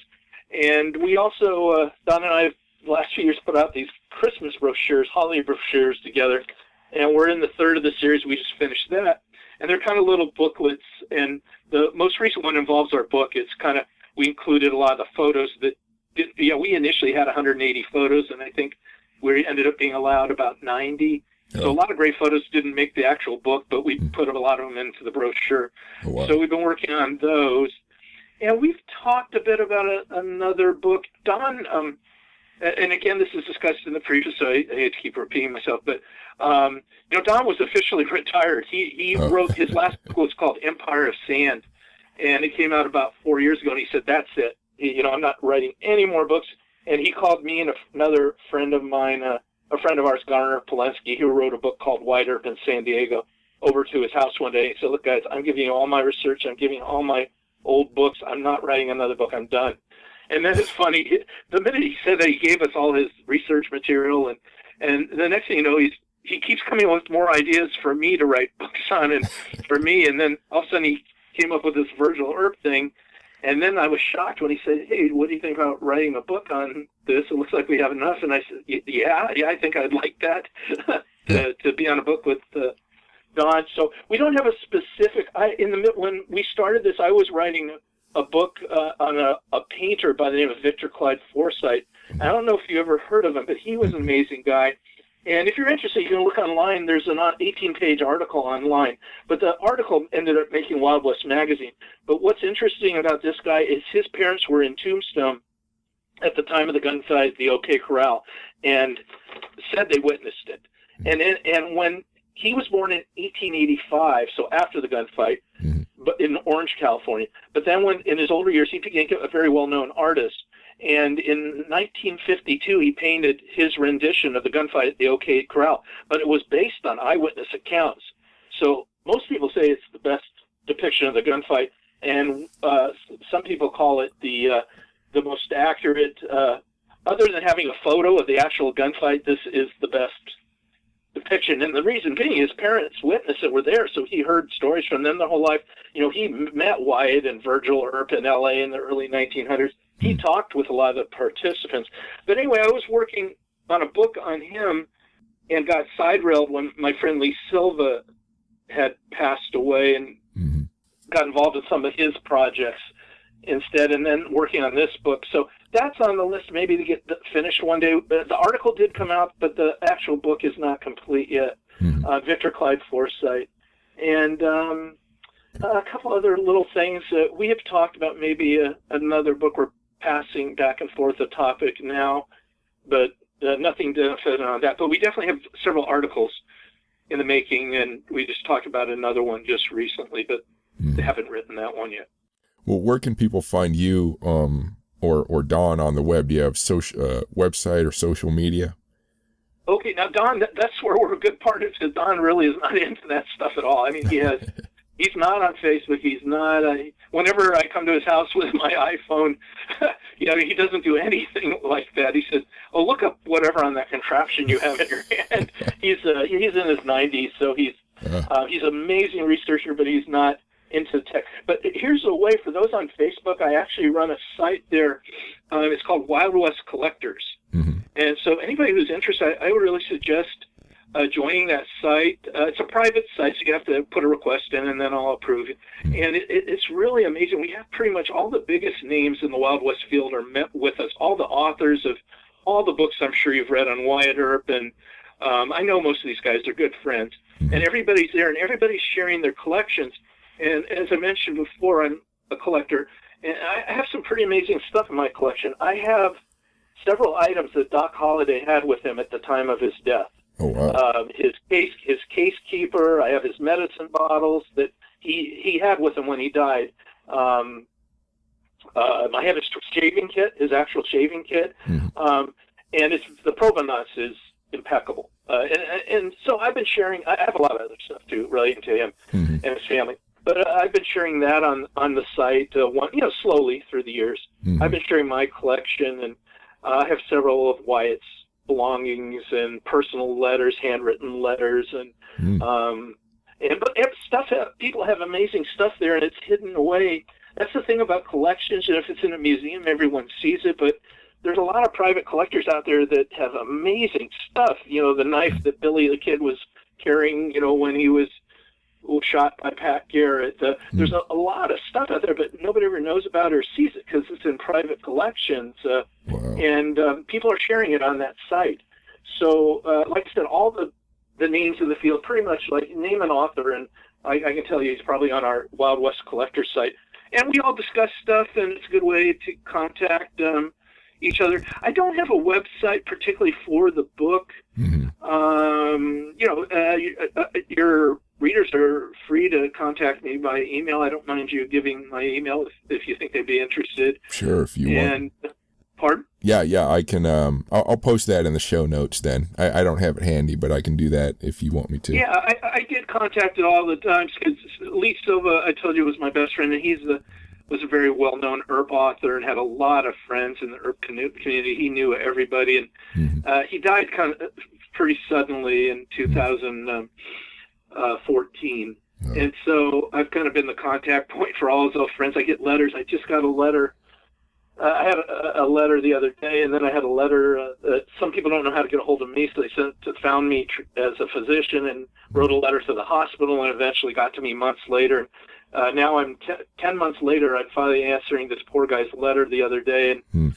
And we also, Don and I, the last few years, put out these Christmas brochures, holiday brochures together. And we're in the third of the series. We just finished that. And they're kind of little booklets. And the most recent one involves our book. It's kind of, we included a lot of the photos that, we initially had 180 photos, and I think we ended up being allowed about 90. Oh. So a lot of great photos didn't make the actual book, but we put a lot of them into the brochure. Oh, wow. So we've been working on those. And we've talked a bit about another book. Don, and again, this is discussed in the previous, so I hate to keep repeating myself, but, Don was officially retired. He wrote, his last book was called Empire of Sand, and it came out about 4 years ago, and he said, that's it. I'm not writing any more books. And he called me and another friend of mine, a friend of ours, Garner Polensky, who wrote a book called Wyatt Earp in San Diego, over to his house one day. He said, look, guys, I'm giving you all my research. I'm giving you all my old books. I'm not writing another book. I'm done. And then it's funny, the minute he said that, he gave us all his research material, and the next thing you know, he keeps coming up with more ideas for me to write books on, and for me, and then all of a sudden he came up with this Virgil Earp thing. And then I was shocked when he said, hey, what do you think about writing a book on this? It looks like we have enough. And I said, yeah, I think I'd like that, to be on a book with Don. So we don't have a specific, when we started this, I was writing a book on a painter by the name of Victor Clyde Forsyth. I don't know if you ever heard of him, but he was an amazing guy. And if you're interested, you can look online. There's an 18-page article online. But the article ended up making Wild West magazine. But what's interesting about this guy is his parents were in Tombstone at the time of the gunfight at the OK Corral, and said they witnessed it. And when he was born in 1885, so after the gunfight, but in Orange, California. But then when in his older years, he became a very well-known artist. And in 1952, he painted his rendition of the gunfight at the OK Corral, but it was based on eyewitness accounts. So most people say it's the best depiction of the gunfight, and some people call it the most accurate. Other than having a photo of the actual gunfight, this is the best depiction. And the reason being, his parents witnessed it, were there, so he heard stories from them their whole life. He met Wyatt and Virgil Earp in L.A. in the early 1900s. He talked with a lot of the participants. But anyway, I was working on a book on him and got side-railed when my friend Lee Silva had passed away, and got involved in some of his projects instead, and then working on this book. So that's on the list, maybe to get finished one day. The article did come out, but the actual book is not complete yet. Victor Clyde Forsyth. And a couple other little things. We have talked about maybe another book. We're passing back and forth the topic now, but nothing definite on that. But we definitely have several articles in the making, and we just talked about another one just recently, but they haven't written that one yet. Well, where can people find you or Don on the web? Do you have website or social media? Okay, now Don, that's where we're a good partners, because Don really is not into that stuff at all. I mean, he's not on Facebook. He's not. Whenever I come to his house with my iPhone, he doesn't do anything like that. He says, "Oh, look up whatever on that contraption you have in your hand." He's in his 90s, so he's an amazing researcher, but he's not into tech. But here's a way for those on Facebook. I actually run a site there. It's called Wild West Collectors, and so anybody who's interested, I would really suggest joining that site. It's a private site, so you have to put a request in, and then I'll approve it. And it's really amazing. We have pretty much all the biggest names in the Wild West field are met with us. All the authors of all the books I'm sure you've read on Wyatt Earp, and I know most of these guys. They're good friends. And everybody's there, and everybody's sharing their collections. And as I mentioned before, I'm a collector, and I have some pretty amazing stuff in my collection. I have several items that Doc Holliday had with him at the time of his death. Oh, wow. His case keeper. I have his medicine bottles that he had with him when he died. I have his shaving kit, his actual shaving kit, and the provenance is impeccable. And so I've been sharing. I have a lot of other stuff too relating to him and his family. But I've been sharing that on the site, slowly through the years. I've been sharing my collection, and I have several of Wyatt's belongings and personal letters, handwritten letters, and But people have amazing stuff there, and it's hidden away. That's the thing about collections, and if it's in a museum, everyone sees it, but there's a lot of private collectors out there that have amazing stuff. The knife that Billy the Kid was carrying, when he was shot by Pat Garrett. There's a lot of stuff out there, but nobody ever knows about it or sees it because it's in private collections. Wow. And people are sharing it on that site. So, like I said, all the names of the field, pretty much like name an author, and I can tell you he's probably on our Wild West Collector site. And we all discuss stuff, and it's a good way to contact each other. I don't have a website particularly for the book. Mm-hmm. Your readers are free to contact me by email. I don't mind you giving my email if you think they'd be interested. Sure, if you want. Pardon? Yeah, I can. I'll post that in the show notes. Then I don't have it handy, but I can do that if you want me to. Yeah, I get contacted all the time because Lee Silva, I told you, was my best friend, and was a very well-known Earp author and had a lot of friends in the Earp community. He knew everybody, and he died kind of pretty suddenly in 2014. And so I've kind of been the contact point for all of those friends. I get letters. I just got a letter. I had a letter the other day, and then I had a letter. Some people don't know how to get a hold of me, so they found me as a physician and wrote a letter to the hospital, and eventually got to me months later. Now I'm 10 months later. I'm finally answering this poor guy's letter the other day, and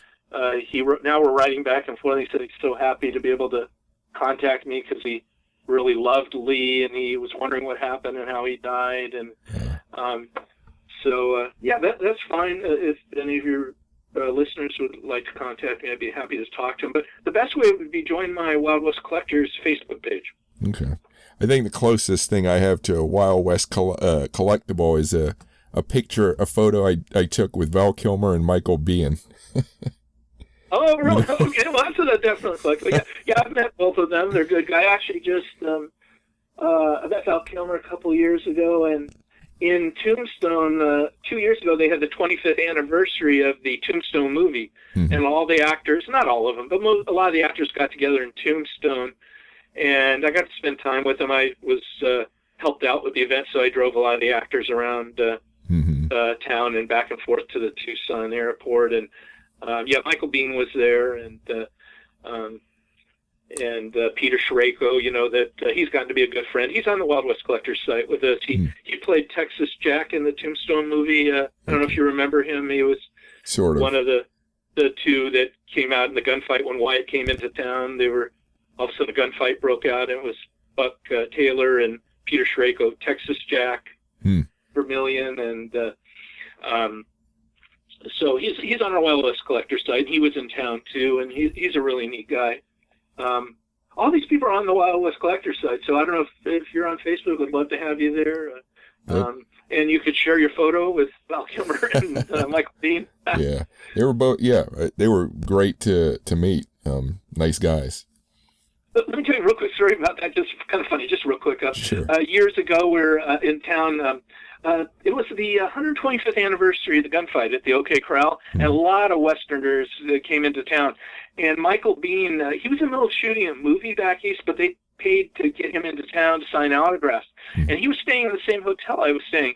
he wrote. Now we're writing back and forth. He said he's so happy to be able to contact me because he really loved Lee, and he was wondering what happened and how he died, and that's fine. If any of your listeners would like to contact me, I'd be happy to talk to them. But the best way would be join my Wild West Collectors Facebook page. Okay. I think the closest thing I have to a Wild West collectible is a photo I took with Val Kilmer and Michael Biehn. Oh, really? Okay, well, that's a definite collectible. Yeah, I've met both of them. They're good guys. I actually just I met Val Kilmer a couple years ago, and in Tombstone, 2 years ago, they had the 25th anniversary of the Tombstone movie, and all the actors, not all of them, but a lot of the actors got together in Tombstone, and I got to spend time with them. I was helped out with the event, so I drove a lot of the actors around town and back and forth to the Tucson airport, and Michael Biehn was there, and Peter Shrako, that he's gotten to be a good friend. He's on the Wild West Collectors site with us. He played Texas Jack in the Tombstone movie. I don't know if you remember him. He was one of the two that came out in the gunfight when Wyatt came into town. They were all of a sudden a gunfight broke out, and it was Buck Taylor and Peter Shrako, Texas Jack, Vermilion, and so he's on our Wild West Collector site. He was in town too, and he's a really neat guy. All these people are on the Wild West Collector site, so I don't know if you're on Facebook. I'd love to have you there. And you could share your photo with Val Kilmer and Michael Biehn. Yeah, they were both. Yeah, they were great to meet. Nice guys. Let me tell you a real quick story about that. Just kind of funny. Just real quick. Sure. Years ago, we're in town. It was the 125th anniversary of the gunfight at the OK Corral, and a lot of Westerners came into town. And Michael Biehn, he was in the middle of shooting a movie back east, but they paid to get him into town to sign autographs. And he was staying in the same hotel I was staying.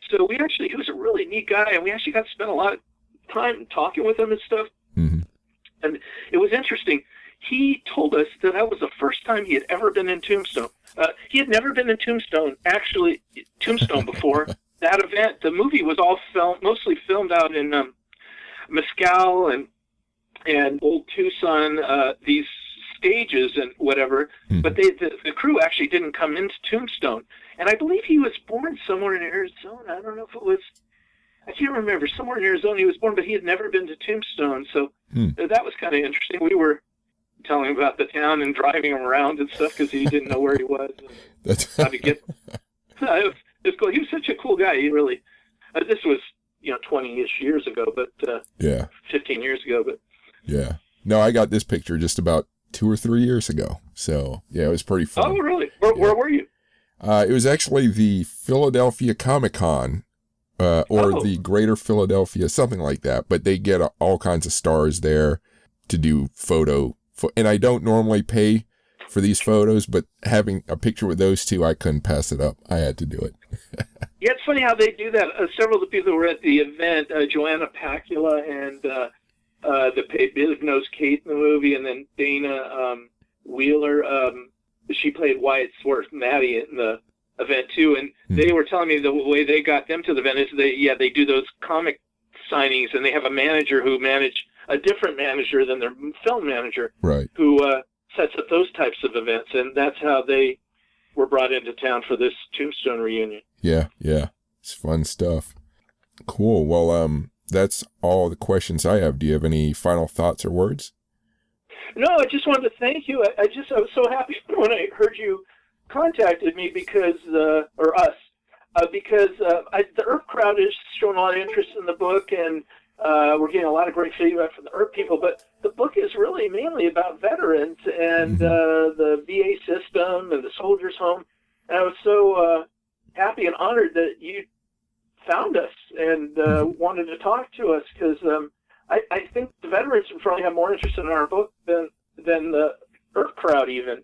So he was a really neat guy, and we actually got to spend a lot of time talking with him and stuff. And it was interesting. He told us that was the first time he had ever been in Tombstone. He had never been in Tombstone before. That event, the movie was all mostly filmed out in Mescal and Old Tucson, these stages and whatever, but the crew actually didn't come into Tombstone. And I believe he was born somewhere in Arizona. I don't know if it was, I can't remember, somewhere in Arizona he was born, but he had never been to Tombstone. So that was kind of interesting. We were telling him about the town and driving him around and stuff because he didn't know where he was and how to get. It was cool. He was such a cool guy. He really, this was 20-ish years ago, but 15 years ago, but yeah. No, I got this picture just about 2 or 3 years ago. So yeah, it was pretty fun. Oh, really? Where were you? It was actually the Philadelphia Comic-Con, or the Greater Philadelphia, something like that. But they get all kinds of stars there to do and I don't normally pay for these photos, but having a picture with those two, I couldn't pass it up. I had to do it. Yeah, it's funny how they do that. Several of the people who were at the event, Joanna Pacula and the Big Nose Kate in the movie, and then Dana Wheeler, she played Wyatt's wife, Maddie, in the event too. And they were telling me the way they got them to the event is they do those comic signings, and they have a manager who a different manager than their film manager, right? Who sets up those types of events, and that's how they were brought into town for this Tombstone reunion. Yeah, it's fun stuff. Cool. Well, that's all the questions I have. Do you have any final thoughts or words? No, I just wanted to thank you. I was so happy when I heard you contacted me because the Earp crowd has shown a lot of interest in the book, and we're getting a lot of great feedback from the Earp people. But the book is really mainly about veterans and the VA system and the Soldiers Home. And I was so happy and honored that you found us and wanted to talk to us, because I think the veterans would probably have more interest in our book than the Earp crowd even.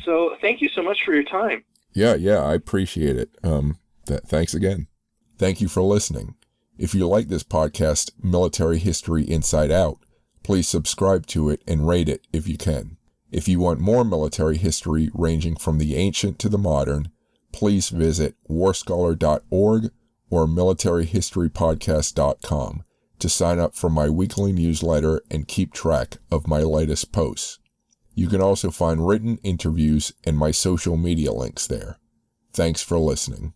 So thank you so much for your time. Yeah, I appreciate it. Thanks again. Thank you for listening. If you like this podcast, Military History Inside Out, please subscribe to it and rate it if you can. If you want more military history ranging from the ancient to the modern, please visit warscholar.org or militaryhistorypodcast.com to sign up for my weekly newsletter and keep track of my latest posts. You can also find written interviews and my social media links there. Thanks for listening.